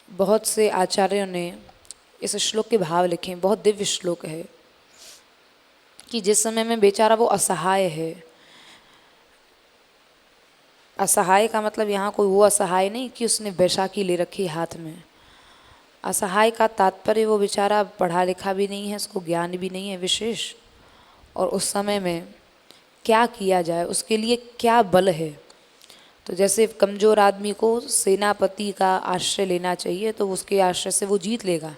बहुत से आचार्यों ने इस श्लोक के भाव लिखे। बहुत दिव्य श्लोक है कि जिस समय में बेचारा वो असहाय है, असहाय का मतलब यहाँ कोई वो असहाय नहीं कि उसने बैसाखी ले रखी हाथ में। असहाय का तात्पर्य वो बेचारा पढ़ा लिखा भी नहीं है, उसको ज्ञान भी नहीं है विशेष, और उस समय में क्या किया जाए, उसके लिए क्या बल है। तो जैसे कमज़ोर आदमी को सेनापति का आश्रय लेना चाहिए, तो उसके आश्रय से वो जीत लेगा।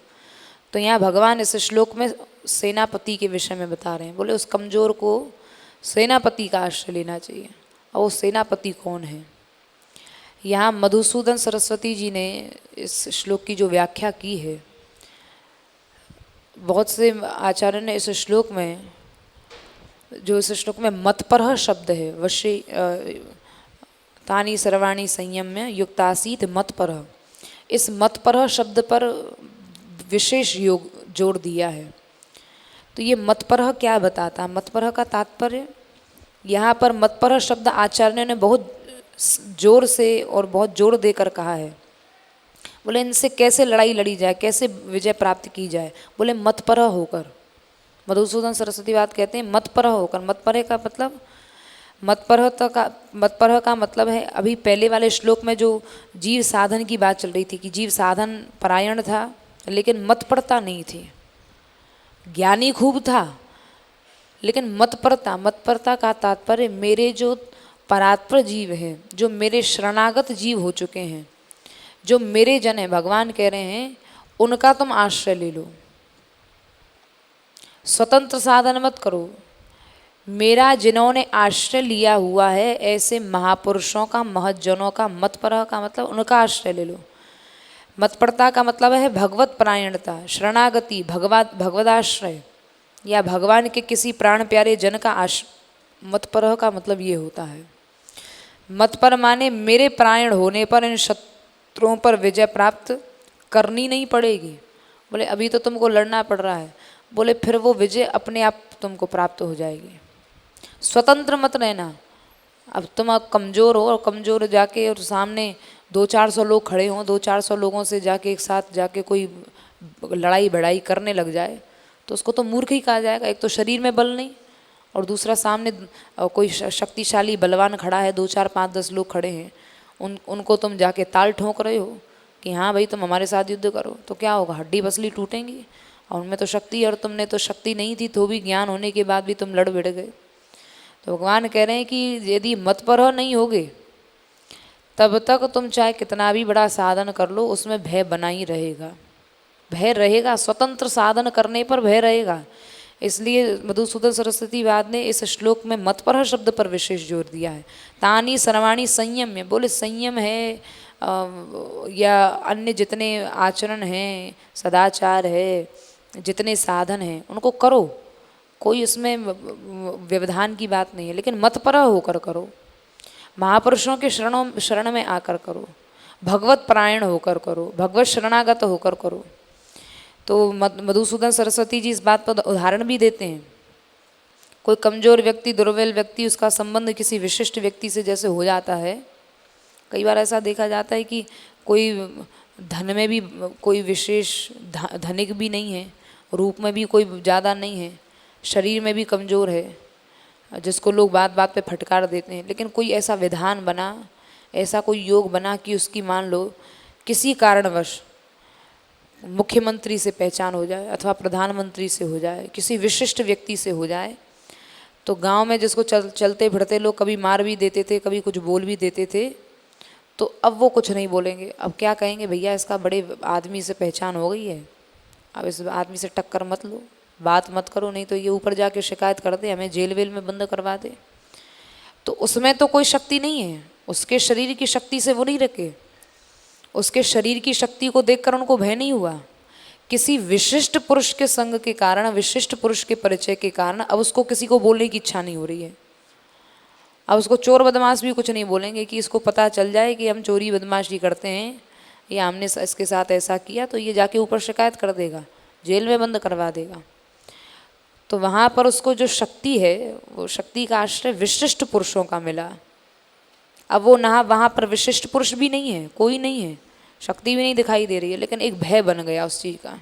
तो यहाँ भगवान इस श्लोक में सेनापति के विषय में बता रहे हैं। बोले उस कमज़ोर को सेनापति का आश्रय लेना चाहिए। और वो सेनापति कौन है? यहाँ मधुसूदन सरस्वती जी ने इस श्लोक की जो व्याख्या की है, बहुत से आचार्यों ने इस श्लोक में, जो इस श्लोक में मतपरः शब्द है, वशे तानी सर्वाणी संयम्य युक्तासीत मतपरः, इस मतपरः शब्द पर विशेष योग जोड़ दिया है। तो ये मतपरह क्या बताता है? मतपरह का तात्पर्य, यहाँ पर मतपरह शब्द आचार्य ने बहुत जोर से और बहुत जोर देकर कहा है। बोले इनसे कैसे लड़ाई लड़ी जाए, कैसे विजय प्राप्त की जाए? बोले मतपरह होकर। मधुसूदन सरस्वती बात कहते हैं मतपरह होकर। मतपरह का मतलब, मतपरह का मतलब है, अभी पहले वाले श्लोक में जो जीव साधन की बात चल रही थी कि जीव साधन परायण था लेकिन मतपरता नहीं थी। ज्ञानी खूब था लेकिन मतपरता का तात्पर्य मेरे जो परात्पर जीव हैं, जो मेरे शरणागत जीव हो चुके हैं, जो मेरे जन हैं, भगवान कह रहे हैं उनका तुम आश्रय ले लो। स्वतंत्र साधन मत करो, मेरा जिन्होंने आश्रय लिया हुआ है ऐसे महापुरुषों का, महज्जनों का, मतपरह का मतलब उनका आश्रय ले लो। मतपरता का मतलब है भगवत परायणता, शरणागति, भगवदाश्रय या भगवान के किसी प्राण प्यारे जन का आश्रय। मतपरह का मतलब ये होता है। मतपर माने मेरे परायण होने पर इन शत्रुओं पर विजय प्राप्त करनी नहीं पड़ेगी। बोले अभी तो तुमको लड़ना पड़ रहा है, बोले फिर वो विजय अपने आप तुमको प्राप्त हो जाएगी। स्वतंत्र मत रहना। अब तुम कमज़ोर हो और कमज़ोर जाके और सामने 200-400 लोग खड़े हों, 200-400 लोगों से जाके एक साथ जाके कोई लड़ाई बड़ाई करने लग जाए तो उसको तो मूर्ख ही कहा जाएगा। एक तो शरीर में बल नहीं और दूसरा सामने कोई शक्तिशाली बलवान खड़ा है, 2-4-5-10 लोग खड़े हैं, उनको तुम जाके ताल ठोंक रहे हो कि हाँ भाई तुम हमारे साथ युद्ध करो, तो क्या होगा? हड्डी पसली टूटेंगी। और उनमें तो शक्ति, और तुमने तो शक्ति नहीं थी तो भी ज्ञान होने के बाद भी तुम लड़ भिड़ गए। तो भगवान कह रहे हैं कि यदि मतपरह नहीं होगे तब तक तुम चाहे कितना भी बड़ा साधन कर लो उसमें भय बना ही रहेगा। भय रहेगा, स्वतंत्र साधन करने पर भय रहेगा। इसलिए मधुसूदन सरस्वती वाद ने इस श्लोक में मतपरह शब्द पर विशेष जोर दिया है। तानी सर्वाणी संयम्य, बोले संयम है या अन्य जितने आचरण हैं, सदाचार है, जितने साधन हैं उनको करो, कोई उसमें व्यवधान की बात नहीं है, लेकिन मतपरह होकर करो, महापुरुषों के शरण में आकर करो, भगवत परायण होकर करो, भगवत शरणागत होकर करो। तो मधुसूदन सरस्वती जी इस बात पर उदाहरण भी देते हैं। कोई कमज़ोर व्यक्ति, दुर्बल व्यक्ति, उसका संबंध किसी विशिष्ट व्यक्ति से जैसे हो जाता है, कई बार ऐसा देखा जाता है कि कोई धन में भी कोई विशेष धनिक भी नहीं है, रूप में भी कोई ज़्यादा नहीं है, शरीर में भी कमज़ोर है, जिसको लोग बात बात पे फटकार देते हैं, लेकिन कोई ऐसा विधान बना, ऐसा कोई योग बना कि उसकी मान लो किसी कारणवश मुख्यमंत्री से पहचान हो जाए अथवा प्रधानमंत्री से हो जाए, किसी विशिष्ट व्यक्ति से हो जाए, तो गांव में जिसको चलते फिरते लोग कभी मार भी देते थे, कभी कुछ बोल भी देते थे, तो अब वो कुछ नहीं बोलेंगे। अब क्या कहेंगे? भैया इसका बड़े आदमी से पहचान हो गई है, अब इस आदमी से टक्कर मत लो, बात मत करो, नहीं तो ये ऊपर जाके शिकायत कर दे, हमें जेल वेल में बंद करवा दे। तो उसमें तो कोई शक्ति नहीं है, उसके शरीर की शक्ति से वो नहीं रखे, उसके शरीर की शक्ति को देखकर उनको भय नहीं हुआ। किसी विशिष्ट पुरुष के संग के कारण, विशिष्ट पुरुष के परिचय के कारण अब उसको किसी को बोलने की इच्छा नहीं हो रही है। अब उसको चोर बदमाश भी कुछ नहीं बोलेंगे कि इसको पता चल जाए कि हम चोरी बदमाशी करते हैं या हमने इसके साथ ऐसा किया, तो ये जाके ऊपर शिकायत कर देगा, जेल में बंद करवा देगा। तो वहाँ पर उसको जो शक्ति है, वो शक्ति का आश्रय विशिष्ट पुरुषों का मिला। अब वो ना वहाँ पर विशिष्ट पुरुष भी नहीं है, कोई नहीं है, शक्ति भी नहीं दिखाई दे रही है, लेकिन एक भय बन गया उस चीज़ का।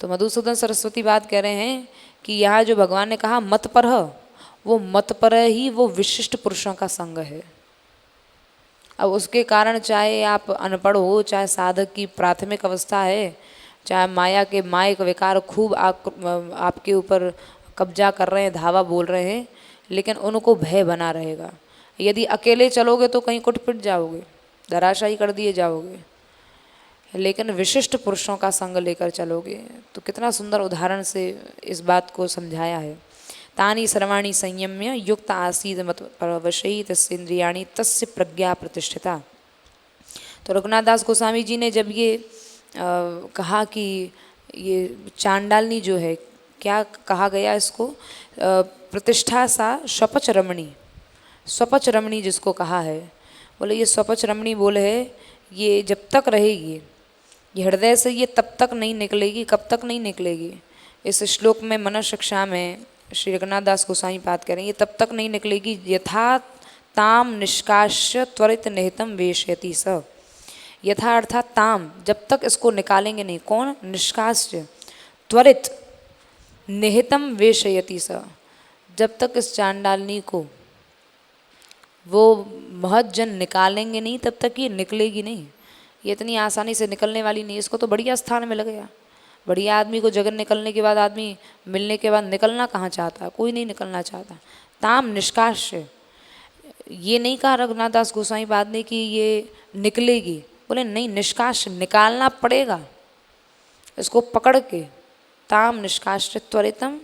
तो मधुसूदन सरस्वती बात कह रहे हैं कि यहाँ जो भगवान ने कहा मतपरह, वो मतपरह ही वो विशिष्ट पुरुषों का संग है। अब उसके कारण चाहे आप अनपढ़ हो, चाहे साधक की प्राथमिक अवस्था है, चाहे माया के मायक विकार खूब आपके ऊपर कब्जा कर रहे हैं, धावा बोल रहे हैं, लेकिन उनको भय बना रहेगा। यदि अकेले चलोगे तो कहीं कुट पिट जाओगे, धराशायी कर दिए जाओगे, लेकिन विशिष्ट पुरुषों का संग लेकर चलोगे। तो कितना सुंदर उदाहरण से इस बात को समझाया है। तानी सर्वाणी संयम्य युक्त आसीद मत परवशयी तस्येन्द्रियाणि तस्य प्रज्ञा प्रतिष्ठिता। तो रघुनाथ दास गोस्वामी जी ने जब ये कहा कि ये चांडालनी जो है, क्या कहा गया इसको, प्रतिष्ठा सा स्वपच रमणी, स्वपच रमणी जिसको कहा है, बोले ये स्वपच रमणी बोले है, ये जब तक रहेगी, ये हृदय से ये तब तक नहीं निकलेगी। कब तक नहीं निकलेगी? इस श्लोक में मन शिक्षा में श्री रघुनाथ दास गोसाई पाद कह रहे हैं, ये तब तक नहीं निकलेगी यथा ताम निष्कास्य त्वरित निहितम वेशयति स। यथा अर्थात ताम, जब तक इसको निकालेंगे नहीं। कौन? निष्कास्य त्वरित निहितम वेशयति स, जब तक इस चांडालनी को वो महज्जन निकालेंगे नहीं तब तक ये निकलेगी नहीं। ये इतनी आसानी से निकलने वाली नहीं। इसको तो बढ़िया स्थान में लग गया। बढ़िया आदमी को जगन निकलने के बाद, आदमी मिलने के बाद निकलना कहाँ चाहता है? कोई नहीं निकलना चाहता। ताम निष्कास्य, ये नहीं कहा रघुनाथ दास गोसाई पाद ने कि ये निकलेगी, बोले नहीं, निष्कास्य निकालना पड़ेगा इसको पकड़ के। ताम निष्कास्य त्वरितम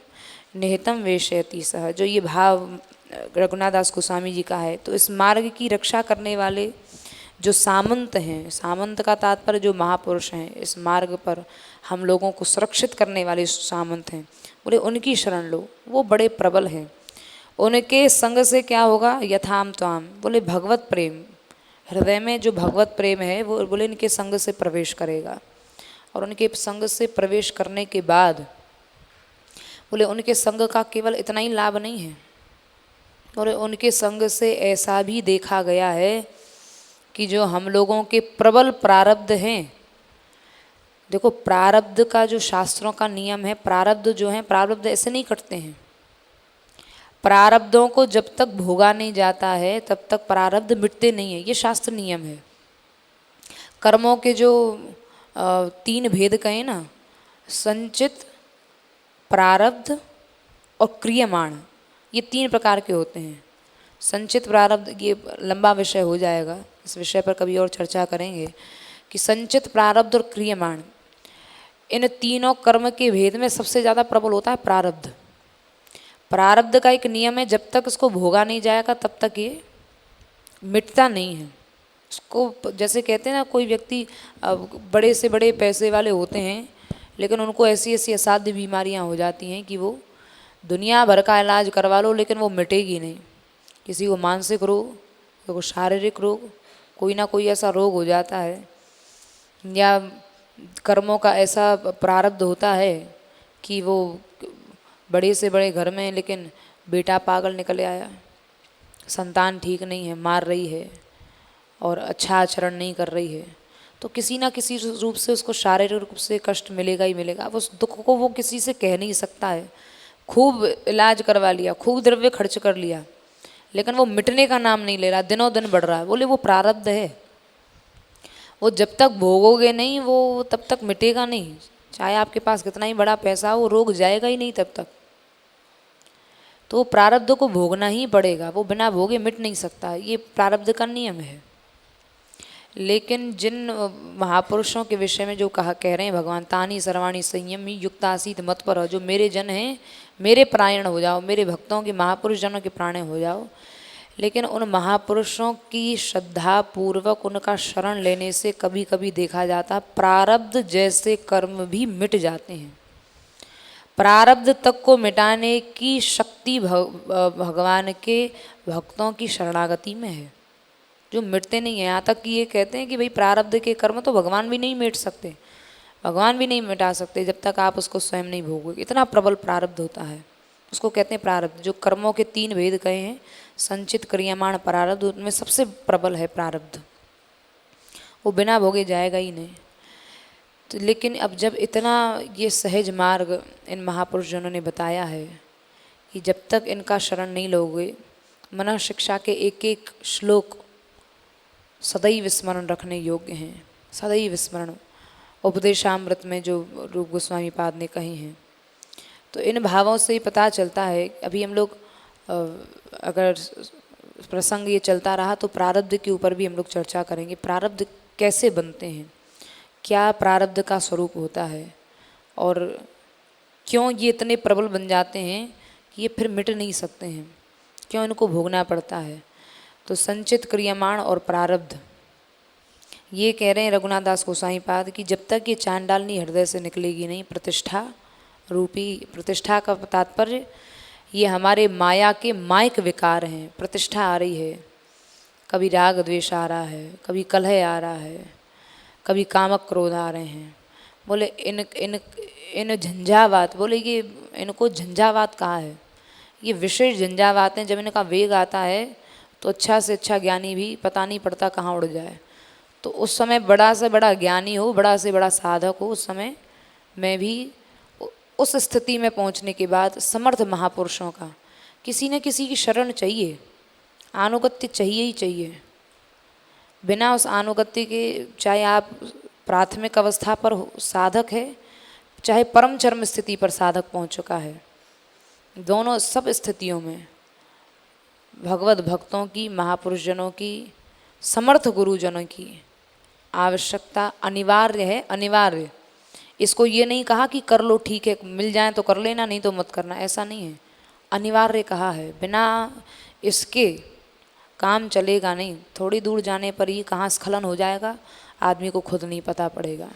निहितम वेशयति सह, जो ये भाव रघुनाथ दास गोस्वामी जी का है। तो इस मार्ग की रक्षा करने वाले जो सामंत हैं, सामंत का तात्पर्य जो महापुरुष हैं, इस मार्ग पर हम लोगों को सुरक्षित करने वाले सामंत हैं, बोले उनकी शरण लो, वो बड़े प्रबल हैं। उनके संग से क्या होगा? यथाम त्वाम, बोले भगवत प्रेम, हृदय में जो भगवत प्रेम है वो बोले इनके संग से प्रवेश करेगा। और उनके संग से प्रवेश करने के बाद बोले उनके संग का केवल इतना ही लाभ नहीं है, और उनके संग से ऐसा भी देखा गया है कि जो हम लोगों के प्रबल प्रारब्ध हैं, देखो प्रारब्ध का जो शास्त्रों का नियम है, प्रारब्ध जो है, प्रारब्ध ऐसे नहीं कटते हैं। प्रारब्धों को जब तक भोगा नहीं जाता है तब तक प्रारब्ध मिटते नहीं है, ये शास्त्र नियम है। कर्मों के जो 3 भेद कहे ना, संचित, प्रारब्ध और क्रियमाण, ये 3 प्रकार के होते हैं। संचित प्रारब्ध, ये लंबा विषय हो जाएगा, इस विषय पर कभी और चर्चा करेंगे कि संचित, प्रारब्ध और क्रियमाण, इन तीनों कर्म के भेद में सबसे ज़्यादा प्रबल होता है प्रारब्ध। प्रारब्ध का एक नियम है, जब तक उसको भोगा नहीं जाएगा तब तक ये मिटता नहीं है। उसको जैसे कहते हैं ना, कोई व्यक्ति बड़े से बड़े पैसे वाले होते हैं लेकिन उनको ऐसी ऐसी असाध्य बीमारियां हो जाती हैं कि वो दुनिया भर का इलाज करवा लो लेकिन वो मिटेगी नहीं। किसी को मानसिक रोग, किसी को शारीरिक रोग, कोई ना कोई ऐसा रोग हो जाता है, या कर्मों का ऐसा प्रारब्ध होता है कि वो बड़े से बड़े घर में लेकिन बेटा पागल निकल आया, संतान ठीक नहीं है, मार रही है और अच्छा आचरण नहीं कर रही है, तो किसी ना किसी रूप से उसको शारीरिक रूप से कष्ट मिलेगा ही मिलेगा। अब उस दुख को वो किसी से कह नहीं सकता है। खूब इलाज करवा लिया, खूब द्रव्य खर्च कर लिया, लेकिन वो मिटने का नाम नहीं ले रहा, दिनों दिन बढ़ रहा है। बोले वो प्रारब्ध है, वो जब तक भोगोगे नहीं वो तब तक मिटेगा नहीं। चाहे आपके पास कितना ही बड़ा पैसा हो, वो रोग जाएगा ही नहीं तब तक। तो वो प्रारब्ध को भोगना ही पड़ेगा, वो बिना भोगे मिट नहीं सकता, ये प्रारब्ध का नियम है। लेकिन जिन महापुरुषों के विषय में जो कह रहे हैं भगवान, तानी सर्वाणी संयमी युक्तासीत मत पर, जो मेरे जन हैं मेरे प्रायण हो जाओ, मेरे भक्तों के महापुरुष जनों के प्राण हो जाओ। लेकिन उन महापुरुषों की श्रद्धा पूर्वक उनका शरण लेने से कभी कभी देखा जाता प्रारब्ध जैसे कर्म भी मिट जाते हैं। प्रारब्ध तक को मिटाने की शक्ति भगवान के भक्तों की शरणागति में है, जो मिटते नहीं हैं। यहाँ तक कि ये कहते हैं कि भाई प्रारब्ध के कर्म तो भगवान भी नहीं मिट सकते, भगवान भी नहीं मिटा सकते जब तक आप उसको स्वयं नहीं भोगोगे। इतना प्रबल प्रारब्ध होता है, उसको कहते हैं प्रारब्ध। जो कर्मों के 3 भेद कहे हैं, संचित, क्रियमाण, प्रारब्ध, उनमें सबसे प्रबल है प्रारब्ध, वो बिना भोगे जाएगा ही नहीं। तो लेकिन अब जब इतना ये सहज मार्ग इन महापुरुष जनों ने बताया है कि जब तक इनका शरण नहीं लोगे, मन शिक्षा के एक एक श्लोक सदैव स्मरण रखने योग्य हैं, सदैव स्मरण। उपदेशामृत में जो रूप गोस्वामी पाद ने कहे हैं, तो इन भावों से ही पता चलता है। अभी हम लोग अगर प्रसंग ये चलता रहा तो प्रारब्ध के ऊपर भी हम लोग चर्चा करेंगे। प्रारब्ध कैसे बनते हैं, क्या प्रारब्ध का स्वरूप होता है, और क्यों ये इतने प्रबल बन जाते हैं कि ये फिर मिट नहीं सकते हैं, क्यों इनको भोगना पड़ता है। तो संचित, क्रियमाण और प्रारब्ध, ये कह रहे हैं रघुनाथ दास गोसाई पाद कि जब तक ये चांडालनी हृदय से निकलेगी नहीं, प्रतिष्ठा रूपी, प्रतिष्ठा का तात्पर्य ये हमारे माया के मायक विकार हैं। प्रतिष्ठा आ रही है, कभी राग द्वेष आ रहा है, कभी कलह आ रहा है, कभी कामक क्रोध आ रहे हैं, बोले इन इन इन झंझावात, बोले ये इनको झंझावात कहा है, ये विशेष झंझावात हैं। जब इनका वेग आता है तो अच्छा से अच्छा ज्ञानी भी पता नहीं पड़ता कहाँ उड़ जाए। तो उस समय बड़ा से बड़ा ज्ञानी हो, बड़ा से बड़ा साधक हो, उस समय मैं भी उस स्थिति में पहुंचने के बाद समर्थ महापुरुषों का किसी न किसी की शरण चाहिए, आनुगत्य चाहिए ही चाहिए। बिना उस आनुगत्य के, चाहे आप प्राथमिक अवस्था पर साधक है, चाहे परम चरम स्थिति पर साधक पहुंच चुका है, दोनों सब स्थितियों में भगवत भक्तों की, महापुरुष जनों की, समर्थ गुरुजनों की आवश्यकता अनिवार्य है, अनिवार्य। इसको ये नहीं कहा कि कर लो, ठीक है, मिल जाए तो कर लेना, नहीं तो मत करना, ऐसा नहीं है। अनिवार्य कहा है, बिना इसके काम चलेगा नहीं। थोड़ी दूर जाने पर ही कहाँ स्खलन हो जाएगा आदमी को खुद नहीं पता पड़ेगा।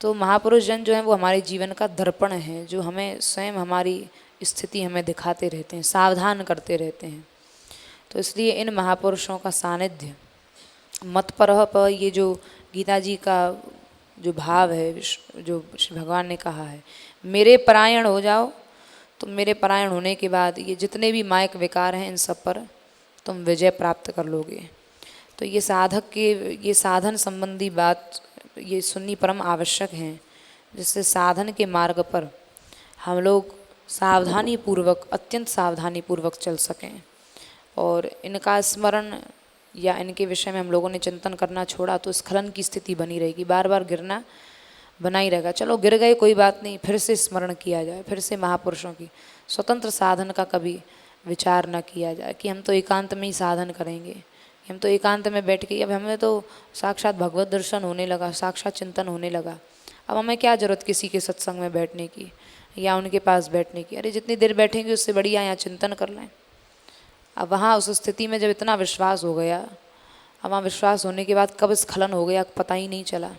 तो महापुरुष जन जो हैं वो हमारे जीवन का दर्पण है, जो हमें स्वयं हमारी स्थिति हमें दिखाते रहते हैं, सावधान करते रहते हैं। तो इसलिए इन महापुरुषों का सानिध्य मत पर ये जो गीता जी का जो भाव है, जो श्री भगवान ने कहा है, मेरे परायण हो जाओ, तो मेरे परायण होने के बाद ये जितने भी मायक विकार हैं इन सब पर तुम विजय प्राप्त कर लोगे। तो ये साधक के ये साधन संबंधी बात ये सुननी परम आवश्यक है, जिससे साधन के मार्ग पर हम लोग सावधानी पूर्वक, अत्यंत सावधानी पूर्वक चल सकें। और इनका स्मरण या इनके विषय में हम लोगों ने चिंतन करना छोड़ा तो स्खलन की स्थिति बनी रहेगी, बार बार गिरना बना ही रहेगा। चलो गिर गए कोई बात नहीं, फिर से स्मरण किया जाए, फिर से महापुरुषों की स्वतंत्र साधन का कभी विचार न किया जाए कि हम तो एकांत में ही साधन करेंगे, हम तो एकांत में बैठ के, अब हमें तो साक्षात भगवत दर्शन होने लगा, साक्षात चिंतन होने लगा, अब हमें क्या ज़रूरत किसी के सत्संग में बैठने की या उनके पास बैठने की। अरे जितनी देर बैठेंगे उससे बढ़िया यहाँ चिंतन कर लें। अब वहाँ उस स्थिति में जब इतना विश्वास हो गया, अब वहाँ विश्वास होने के बाद कब स्खलन हो गया पता ही नहीं चला।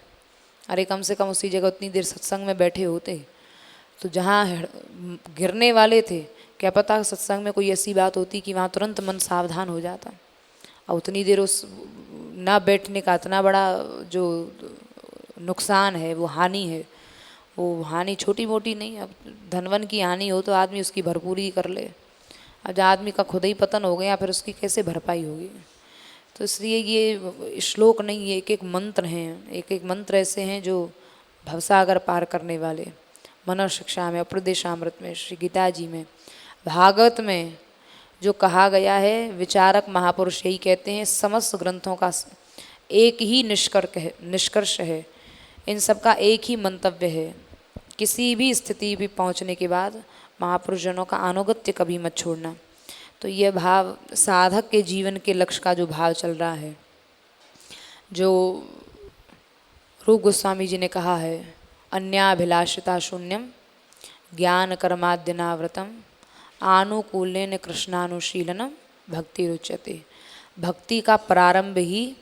अरे कम से कम उसी जगह उतनी देर सत्संग में बैठे होते तो जहाँ गिरने वाले थे, क्या पता सत्संग में कोई ऐसी बात होती कि वहाँ तुरंत मन सावधान हो जाता। और उतनी देर उस ना बैठने का इतना बड़ा जो नुकसान है, वो हानि है, वो हानि छोटी मोटी नहीं। अब धनवन की हानि हो तो आदमी उसकी भरपूरी कर ले, अब जब आदमी का खुद ही पतन हो गया फिर उसकी कैसे भरपाई होगी। तो इसलिए ये श्लोक नहीं, ये एक एक मंत्र हैं, एक एक मंत्र ऐसे हैं जो भवसागर पार करने वाले। मनोशिक्षा में, उपदेशामृत में, श्री गीता जी में, भागवत में जो कहा गया है, विचारक महापुरुष यही कहते हैं, समस्त ग्रंथों का एक ही निष्कर्ष है, इन सब का एक ही मंतव्य है, किसी भी स्थिति भी पहुंचने के बाद महापुरुषजनों का अनुगत्य कभी मत छोड़ना। तो यह भाव साधक के जीवन के लक्ष्य का जो भाव चल रहा है, जो रूप गोस्वामी जी ने कहा है, अन्याभिलाषिता शून्यम ज्ञान कर्माद्यनाव्रतम आनुकूल्यन कृष्णानुशीलनम भक्ति रुच्यते। भक्ति का प्रारंभ ही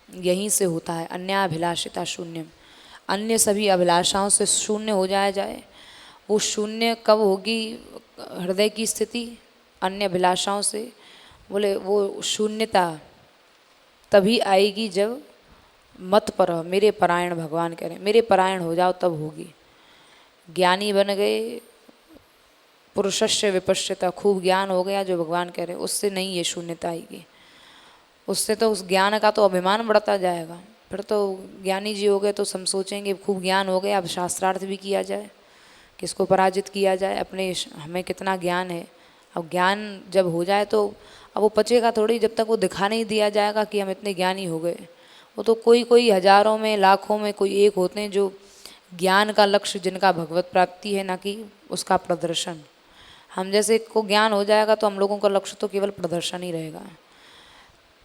यहीं से होता है, अन्याभिलाषिता शून्यम, अन्य सभी अभिलाषाओं से शून्य हो जाए। वो शून्य कब होगी हृदय की स्थिति अन्य अभिलाषाओं से? बोले वो शून्यता तभी आएगी जब मत पर मेरे परायण, भगवान कह रहे हैं मेरे परायण हो जाओ, तब होगी। ज्ञानी बन गए, पुरुषस्य विपश्यता, खूब ज्ञान हो गया जो भगवान कह रहे हैं, उससे नहीं ये शून्यता आएगी। उससे तो उस ज्ञान का तो अभिमान बढ़ता जाएगा। फिर तो ज्ञानी जी हो गए तो हम सोचेंगे खूब ज्ञान हो गया, अब शास्त्रार्थ भी किया जाए, किसको पराजित किया जाए, अपने हमें कितना ज्ञान है। अब ज्ञान जब हो जाए तो अब वो पचेगा थोड़ी, जब तक वो दिखा नहीं दिया जाएगा कि हम इतने ज्ञानी हो गए। वो तो कोई हजारों में, लाखों में कोई एक होते हैं जो ज्ञान का लक्ष्य, जिनका भगवत प्राप्ति है, ना कि उसका प्रदर्शन। हम जैसे को ज्ञान हो जाएगा तो हम लोगों का लक्ष्य तो केवल प्रदर्शन ही रहेगा।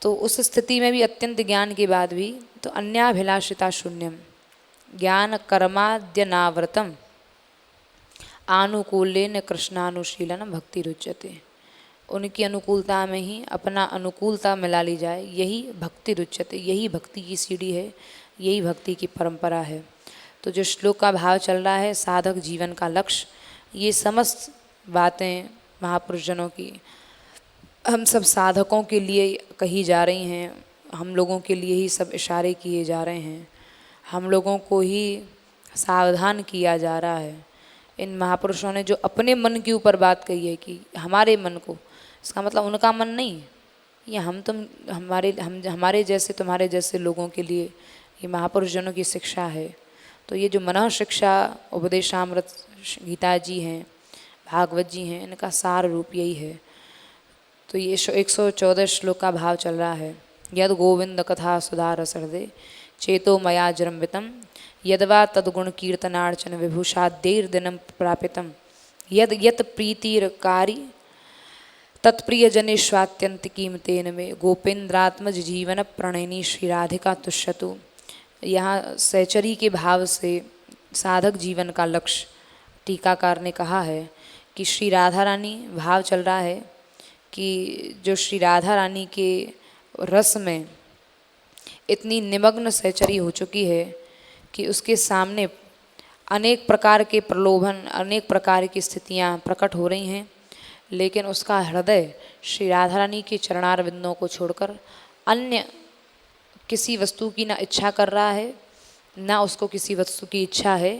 तो उस स्थिति में भी अत्यंत ज्ञान के बाद भी तो अन्याभिलाषिता शून्यम ज्ञान कर्माद्यनाव्रतम आनुकूल्यन कृष्णानुशीलन भक्ति रुच्यते। उनकी अनुकूलता में ही अपना अनुकूलता मिला ली जाए, यही भक्ति रुच्यते, यही भक्ति की सीढ़ी है, यही भक्ति की परंपरा है। तो जो श्लोक का भाव चल रहा है, साधक जीवन का लक्ष्य, ये समस्त बातें महापुरुषजनों की हम सब साधकों के लिए कही जा रही हैं, हम लोगों के लिए ही सब इशारे किए जा रहे हैं, हम लोगों को ही सावधान किया जा रहा है। इन महापुरुषों ने जो अपने मन के ऊपर बात कही है कि हमारे मन को, इसका मतलब उनका मन नहीं, ये हम तुम हमारे जैसे तुम्हारे जैसे लोगों के लिए ये महापुरुष जनों की शिक्षा है। तो ये जो मनः शिक्षा उपदेशामृत गीता जी हैं, भागवत जी हैं, इनका सार रूप यही है। तो ये 114 श्लोक का भाव चल रहा है। यद गोविंद कथा सुधा रस हृदय चेतो मया जृंभितम यदवा तद्गुण कीर्तनार्चन विभूषाद्यैर दिनं प्रापितम यद यत प्रीतिरकारी तत्प्रिय जनेश्वात्यंत कीमतेन में गोपेन्द्रात्मज जीवन प्रणयनी श्री राधिका तुष्यतु। यहाँ सहचरी के भाव से साधक जीवन का लक्ष्य टीकाकार ने कहा है कि श्री राधा रानी, भाव चल रहा है कि जो श्री राधा रानी के रस में इतनी निमग्न सहचरी हो चुकी है कि उसके सामने अनेक प्रकार के प्रलोभन, अनेक प्रकार की स्थितियाँ प्रकट हो रही हैं, लेकिन उसका हृदय श्री राधा रानी के चरणार बिंदों को छोड़कर अन्य किसी वस्तु की ना इच्छा कर रहा है, ना उसको किसी वस्तु की इच्छा है,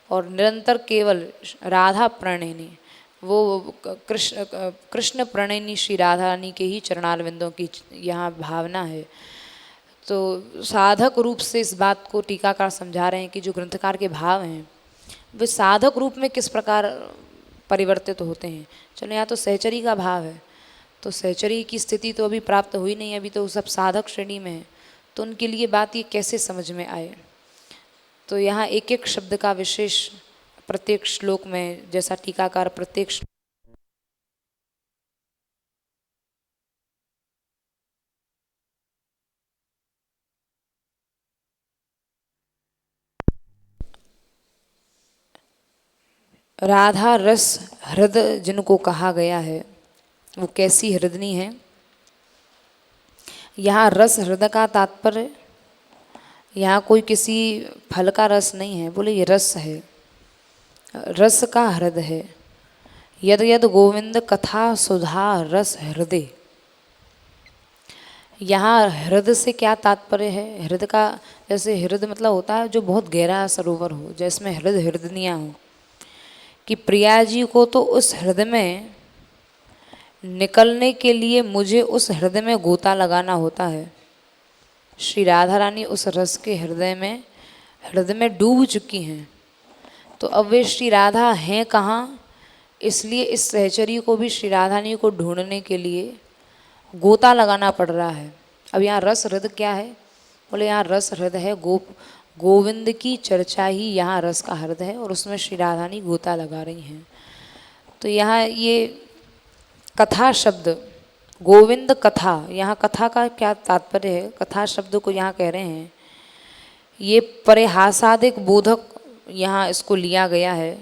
और निरंतर केवल राधा प्रणयनी, वो कृष्ण प्रणयनी श्री राधा रानी के ही चरणार बिंदों की यहाँ भावना है। तो साधक रूप से इस बात को टीकाकार समझा रहे हैं कि जो ग्रंथकार के भाव हैं वे साधक रूप में किस प्रकार परिवर्तित होते हैं। चलो यहाँ तो सहचरी का भाव है, तो सहचरी की स्थिति तो अभी प्राप्त हुई नहीं, अभी तो सब साधक श्रेणी में है, तो उनके लिए बात ये कैसे समझ में आए। तो यहाँ एक एक शब्द का विशेष प्रत्येक श्लोक में, जैसा टीकाकार प्रत्येक राधा रस हृद जिनको कहा गया है वो कैसी हृदनी है। यहाँ रस हृदय का तात्पर्य, यहाँ कोई किसी फल का रस नहीं है, बोले ये रस है, रस का हृदय है। यद यद गोविंद कथा सुधा रस हृदय, यहाँ हृदय से क्या तात्पर्य है। हृदय का, जैसे हृदय मतलब होता है जो बहुत गहरा सरोवर हो, जिसमें हृदय हृदनियाँ हो, कि प्रिया जी को तो उस हृदय में निकलने के लिए मुझे उस हृदय में गोता लगाना होता है। श्री राधा रानी उस रस के हृदय में डूब चुकी हैं, तो अब वे श्री राधा हैं कहाँ, इसलिए इस सहचरी को भी श्री राधा रानी को ढूंढने के लिए गोता लगाना पड़ रहा है। अब यहाँ रस हृदय क्या है, बोले यहाँ रस हृदय है गोविंद की चर्चा ही यहाँ रस का हृदय है, और उसमें श्री राधा रानी गोता लगा रही हैं। तो यहाँ ये कथा शब्द, गोविंद कथा, यहाँ कथा का क्या तात्पर्य है, कथा शब्द को यहाँ कह रहे हैं ये परिहासादिक बोधक, यहाँ इसको लिया गया है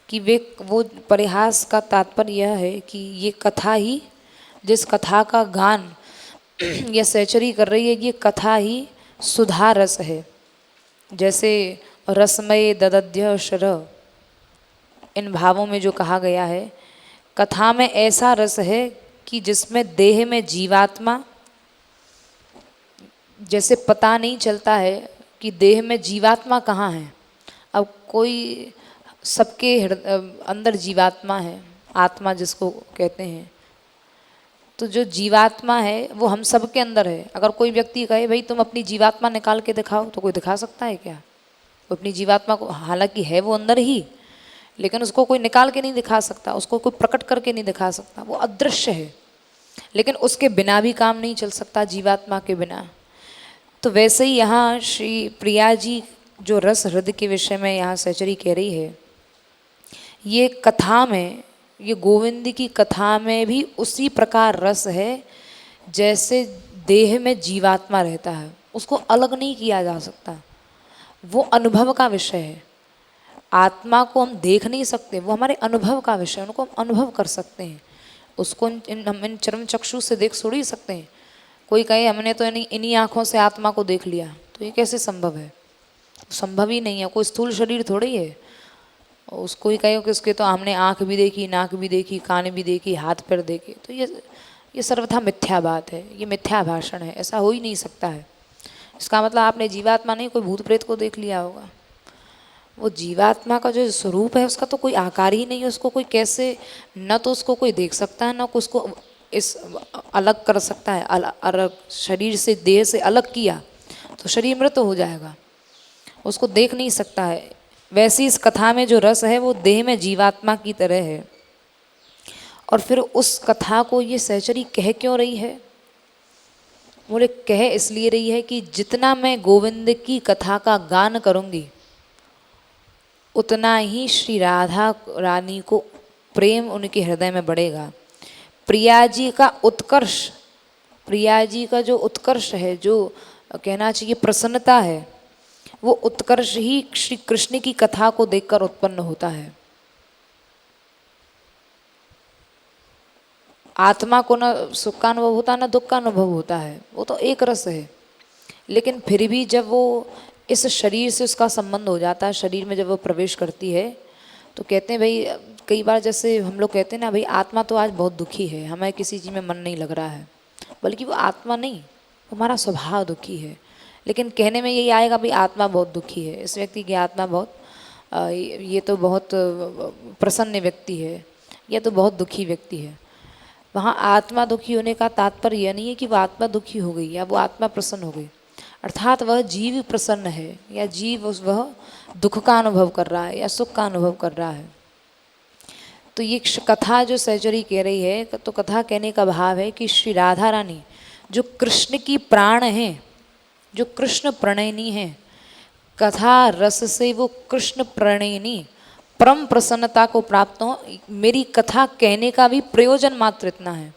कि वो परिहास का तात्पर्य यह है कि ये कथा ही, जिस कथा का गान यह सहचरी कर रही है, ये कथा ही सुधा रस है। जैसे रसमय ददध्य शर, इन भावों में जो कहा गया है, कथा में ऐसा रस है कि जिसमें देह में जीवात्मा, जैसे पता नहीं चलता है कि देह में जीवात्मा कहाँ है। अब कोई, सबके अंदर जीवात्मा है, आत्मा जिसको कहते हैं, तो जो जीवात्मा है वो हम सब के अंदर है। अगर कोई व्यक्ति कहे भाई तुम अपनी जीवात्मा निकाल के दिखाओ, तो कोई दिखा सकता है क्या? वो अपनी जीवात्मा को, हालांकि है वो अंदर ही, लेकिन उसको कोई निकाल के नहीं दिखा सकता, उसको कोई प्रकट करके नहीं दिखा सकता, वो अदृश्य है। लेकिन उसके बिना भी काम नहीं चल सकता, जीवात्मा के बिना। तो वैसे ही यहाँ श्री प्रिया जी जो रस हृदय के विषय में यहाँ सहचरी कह रही है, ये कथा में, ये गोविंद की कथा में भी उसी प्रकार रस है जैसे देह में जीवात्मा रहता है, उसको अलग नहीं किया जा सकता, वो अनुभव का विषय है। आत्मा को हम देख नहीं सकते, वो हमारे अनुभव का विषय है, उनको हम अनुभव कर सकते हैं, उसको हम इन चर्म चक्षु से देख थोड़ी सकते हैं। कोई कहे हमने तो इन्हीं आँखों से आत्मा को देख लिया, तो ये कैसे संभव है? संभव ही नहीं है, कोई स्थूल शरीर थोड़ी है। उसको ही कहे कि उसके तो हमने आँख भी देखी, नाक भी देखी, कान भी देखी, हाथ पैर देखे, तो ये सर्वथा मिथ्या बात है, ये मिथ्या भाषण है, ऐसा हो ही नहीं सकता है। इसका मतलब आपने जीवात्मा नहीं, कोई भूत प्रेत को देख लिया होगा। वो जीवात्मा का जो स्वरूप है उसका तो कोई आकार ही नहीं है, उसको कोई कैसे, न तो उसको कोई देख सकता है, न उसको इस अलग कर सकता है। अलग शरीर से, देह से अलग किया तो शरीर मृत हो जाएगा, उसको देख नहीं सकता है। वैसी इस कथा में जो रस है वो देह में जीवात्मा की तरह है। और फिर उस कथा को ये सहचरी कह क्यों रही है? बोले कह इसलिए रही है कि जितना मैं गोविंद की कथा का गान करूंगी उतना ही श्री राधा रानी को प्रेम उनके हृदय में बढ़ेगा। प्रिया जी का उत्कर्ष, प्रिया जी का जो उत्कर्ष है, जो कहना चाहिए प्रसन्नता है, वो उत्कर्ष ही श्री कृष्ण की कथा को देखकर उत्पन्न होता है। आत्मा को न सुख का अनुभव होता न दुख का अनुभव होता है, वो तो एक रस है। लेकिन फिर भी जब वो इस शरीर से उसका संबंध हो जाता है, शरीर में जब वो प्रवेश करती है तो कहते हैं भाई, कई बार जैसे हम लोग कहते हैं ना, भाई आत्मा तो आज बहुत दुखी है, हमें किसी चीज़ में मन नहीं लग रहा है, बल्कि वो आत्मा नहीं, वो हमारा स्वभाव दुखी है। लेकिन कहने में यही आएगा भाई आत्मा बहुत दुखी है, इस व्यक्ति की आत्मा बहुत ये तो बहुत प्रसन्न व्यक्ति है, यह तो बहुत दुखी व्यक्ति है। वहाँ आत्मा दुखी होने का तात्पर्य यह नहीं है कि वह आत्मा दुखी हो गई या वो आत्मा प्रसन्न हो गई, अर्थात वह जीव प्रसन्न है या जीव वह दुख का अनुभव कर रहा है या सुख का अनुभव कर रहा है। तो ये कथा जो सहचरी कह रही है, तो कथा कहने का भाव है कि श्री राधा रानी जो कृष्ण की प्राण हैं, जो कृष्ण प्रणयनी हैं, कथा रस से वो कृष्ण प्रणयनी परम प्रसन्नता को प्राप्त हो। मेरी कथा कहने का भी प्रयोजन मात्र इतना है,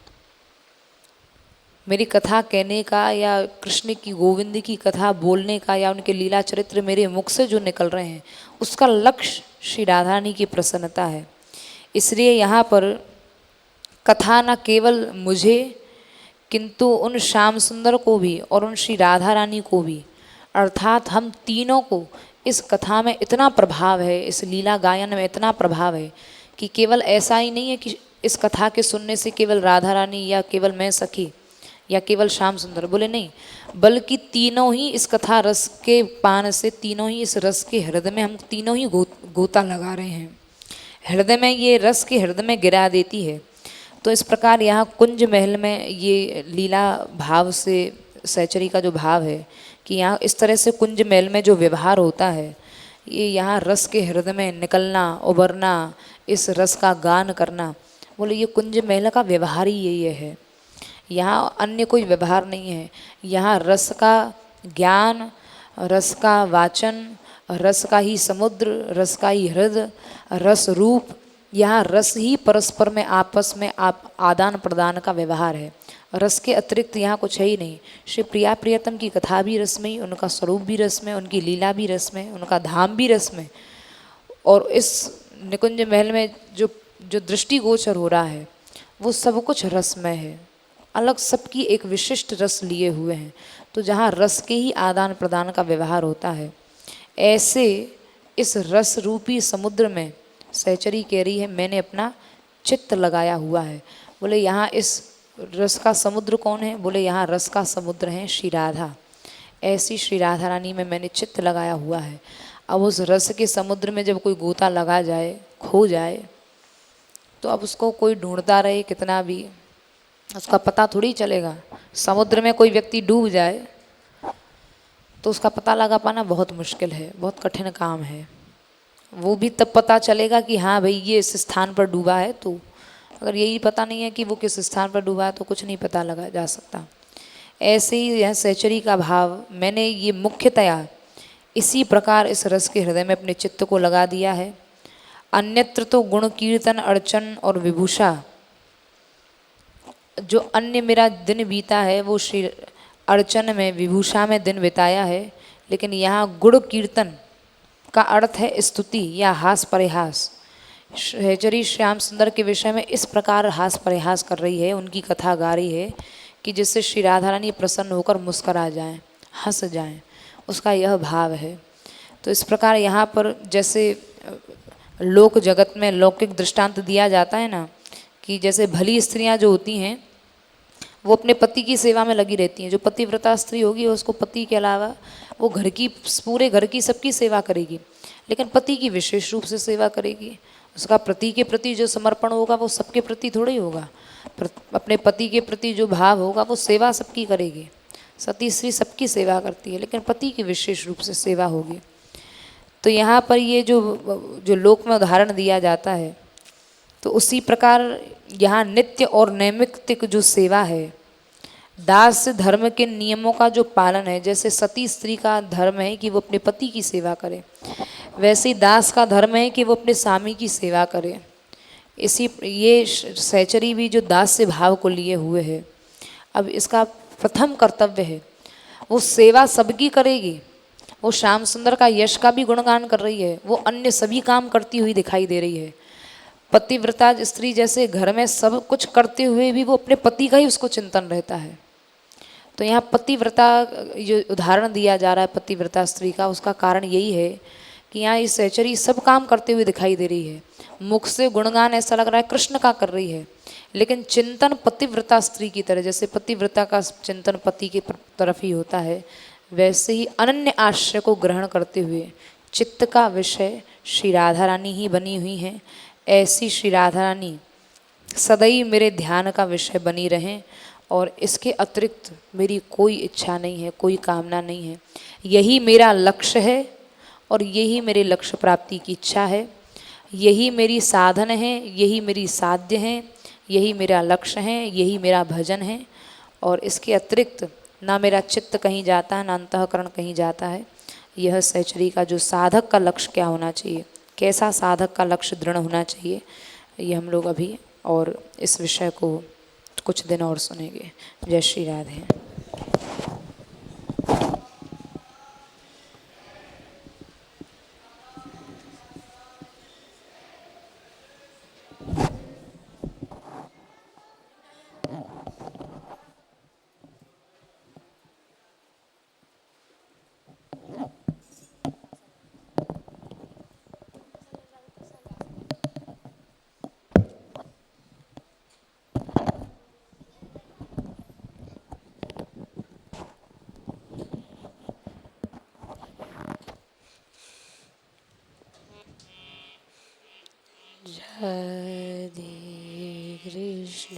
मेरी कथा कहने का या कृष्ण की गोविंद की कथा बोलने का या उनके लीला चरित्र मेरे मुख से जो निकल रहे हैं उसका लक्ष्य श्री राधा रानी की प्रसन्नता है। इसलिए यहाँ पर कथा न केवल मुझे किंतु उन श्याम सुंदर को भी और उन श्री राधा रानी को भी, अर्थात हम तीनों को इस कथा में इतना प्रभाव है, इस लीला गायन में इतना प्रभाव है कि केवल ऐसा ही नहीं है कि इस कथा के सुनने से केवल राधा रानी या केवल मैं सखी या केवल श्याम सुंदर, बोले नहीं, बल्कि तीनों ही इस कथा रस के पान से, तीनों ही इस रस के हृदय में हम तीनों ही गोता लगा रहे हैं, हृदय में ये रस के हृदय में गिरा देती है। तो इस प्रकार यहाँ कुंज महल में ये लीला भाव से सहचरी का जो भाव है कि यहाँ इस तरह से कुंज महल में जो व्यवहार होता है, ये यहाँ रस के हृदय में निकलना, उभरना, इस रस का गान करना, बोले ये कुंज महल का व्यवहार ही यही है। यहाँ अन्य कोई व्यवहार नहीं है, यहाँ रस का ज्ञान, रस का वाचन, रस का ही समुद्र, रस का ही हृदय, रस रूप, यहाँ रस ही परस्पर में आपस में आदान प्रदान का व्यवहार है। रस के अतिरिक्त यहाँ कुछ है ही नहीं। श्री प्रिया प्रियतम की कथा भी रस में, उनका स्वरूप भी रस में, उनकी लीला भी रस में, उनका धाम भी रस में, और इस निकुंज महल में जो जो दृष्टिगोचर हो रहा है वो सब कुछ रसमय है, अलग सबकी एक विशिष्ट रस लिए हुए हैं। तो जहाँ रस के ही आदान प्रदान का व्यवहार होता है, ऐसे इस रस रूपी समुद्र में सहचरी कह रही है मैंने अपना चित्त लगाया हुआ है। बोले यहाँ इस रस का समुद्र कौन है? बोले यहाँ रस का समुद्र है श्री राधा। ऐसी श्री राधा रानी में मैंने चित्त लगाया हुआ है। अब उस रस के समुद्र में जब कोई गोता लगा जाए, खो जाए, तो अब उसको कोई ढूंढता रहे कितना भी, उसका पता थोड़ी चलेगा। समुद्र में कोई व्यक्ति डूब जाए तो उसका पता लगा पाना बहुत मुश्किल है, बहुत कठिन काम है। वो भी तब पता चलेगा कि हाँ भाई ये इस स्थान पर डूबा है, तो अगर यही पता नहीं है कि वो किस स्थान पर डूबा है तो कुछ नहीं पता लगा जा सकता। ऐसे ही यह सहचरी का भाव, मैंने ये मुख्यतया इसी प्रकार इस रस के हृदय में अपने चित्त को लगा दिया है। अन्यत्र तो गुण कीर्तन अर्चन और विभूषा, जो अन्य मेरा दिन बीता है वो श्री अर्चन में, विभूषा में दिन बिताया है, लेकिन यहाँ गुण कीर्तन का अर्थ है स्तुति या हास परिहास। सहचरी श्याम सुंदर के विषय में इस प्रकार हास परिहास कर रही है, उनकी कथा गा रही है कि जिससे श्री राधा रानी प्रसन्न होकर मुस्करा जाएं, हंस जाएं, उसका यह भाव है। तो इस प्रकार यहाँ पर जैसे लोक जगत में लौकिक दृष्टांत दिया जाता है ना, कि जैसे भली स्त्रियाँ जो होती हैं वो अपने पति की सेवा में लगी रहती हैं। जो पतिव्रता स्त्री होगी उसको पति के अलावा वो घर की, पूरे घर की सबकी सेवा करेगी। लेकिन पति की विशेष रूप से सेवा करेगी। उसका पति के प्रति जो समर्पण होगा वो सबके प्रति थोड़ा ही होगा। अपने पति के प्रति जो भाव होगा वो सेवा सबकी करेगी। सती स्त्री सबकी सेवा करती है, लेकिन पति की विशेष रूप से सेवा होगी। तो यहाँ पर ये जो लोक में उदाहरण दिया जाता है, तो उसी प्रकार यहाँ नित्य और नैमित्तिक जो सेवा है, दास धर्म के नियमों का जो पालन है, जैसे सती स्त्री का धर्म है कि वो अपने पति की सेवा करे, वैसे ही दास का धर्म है कि वो अपने स्वामी की सेवा करे। इसी ये सहचरी भी जो दास से भाव को लिए हुए है, अब इसका प्रथम कर्तव्य है वो सेवा सबकी करेगी। वो श्याम सुंदर का यश का भी गुणगान कर रही है, वो अन्य सभी काम करती हुई दिखाई दे रही है। पतिव्रता स्त्री जैसे घर में सब कुछ करते हुए भी वो अपने पति का ही उसको चिंतन रहता है। तो यहाँ पतिव्रता जो उदाहरण दिया जा रहा है पतिव्रता स्त्री का, उसका कारण यही है कि यहाँ ये सहचरी सब काम करते हुए दिखाई दे रही है। मुख से गुणगान ऐसा लग रहा है कृष्ण का कर रही है, लेकिन चिंतन पतिव्रता स्त्री की तरह, जैसे पतिव्रता का चिंतन पति की तरफ ही होता है, वैसे ही अनन्य आश्रय को ग्रहण करते हुए चित्त का विषय श्री राधा रानी ही बनी हुई हैं। ऐसी श्री राधा रानी सदैव मेरे ध्यान का विषय बनी रहें, और इसके अतिरिक्त मेरी कोई इच्छा नहीं है, कोई कामना नहीं है। यही मेरा लक्ष्य है और यही मेरे लक्ष्य प्राप्ति की इच्छा है। यही मेरी साधन है, यही मेरी साध्य है, यही मेरा लक्ष्य है, यही मेरा भजन है। और इसके अतिरिक्त ना मेरा चित्त कहीं जाता है, ना अंतःकरण कहीं जाता है। यह सहचरी का जो साधक का लक्ष्य क्या होना चाहिए, कैसा साधक का लक्ष्य दृढ़ होना चाहिए, ये हम लोग अभी और इस विषय को कुछ दिन और सुनेंगे। जय Shri Radhe. Radhe Krishna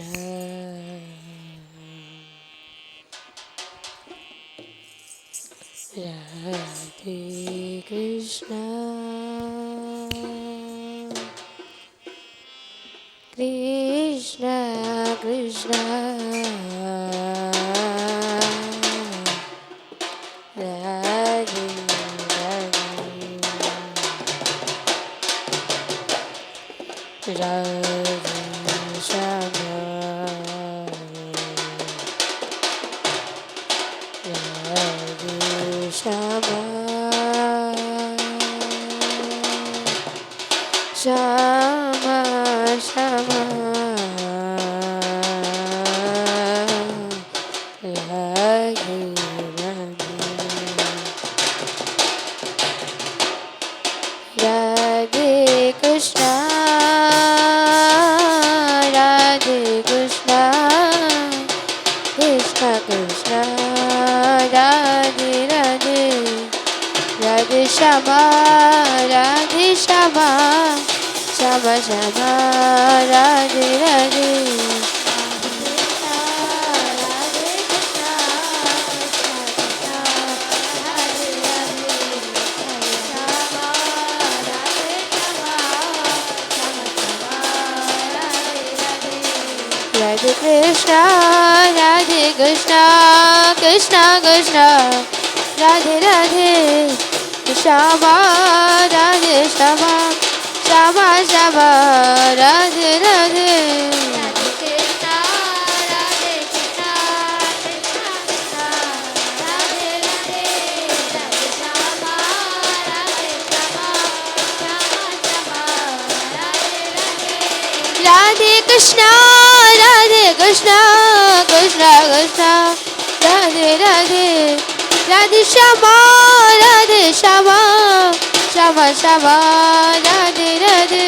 Radhe Krishna Krishna Krishna Radhe Radhe Shyama Radhe Shyama Shyama Shyama Radhe Radhe Krishna Krishna Radhe Radhe Radhe Shyama Radhe Shyama Shyama Shyama Radhe Radhe Radhe Krishna Radhe Krishna Krishna Krishna Radhe Radhe Shyama Radhe Shyama Shyama Shyama Radhe Radhe Radhe Krishna Radhe Krishna Krishna Krishna Radhe Radhe Radhe Shyama Radhe Shyama Shyama Shyama Radhe Radhe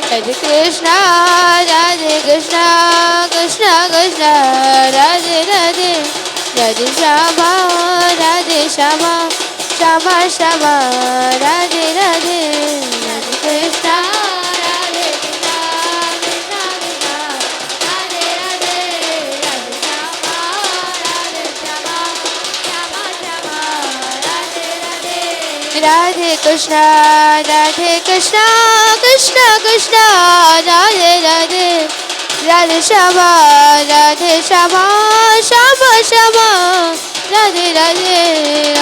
Radhe Krishna, Radhe Krishna, Krishna Krishna, Radhe Radhe, Radhe Shama, Radhe Shama, Shama Shama, Radhe Radhe, Radhe Krishna, Radhe Krishna, Krishna Krishna, Radhe Radhe, Radhe Shama, Radhe Shama, Shama Shama, Radhe Radhe, Radhe Krishna, Radhe Krishna, Krishna Krishna, Radhe Radhe, Radhe Shama, Radhe Shama, Shama Shama, Radhe Radhe,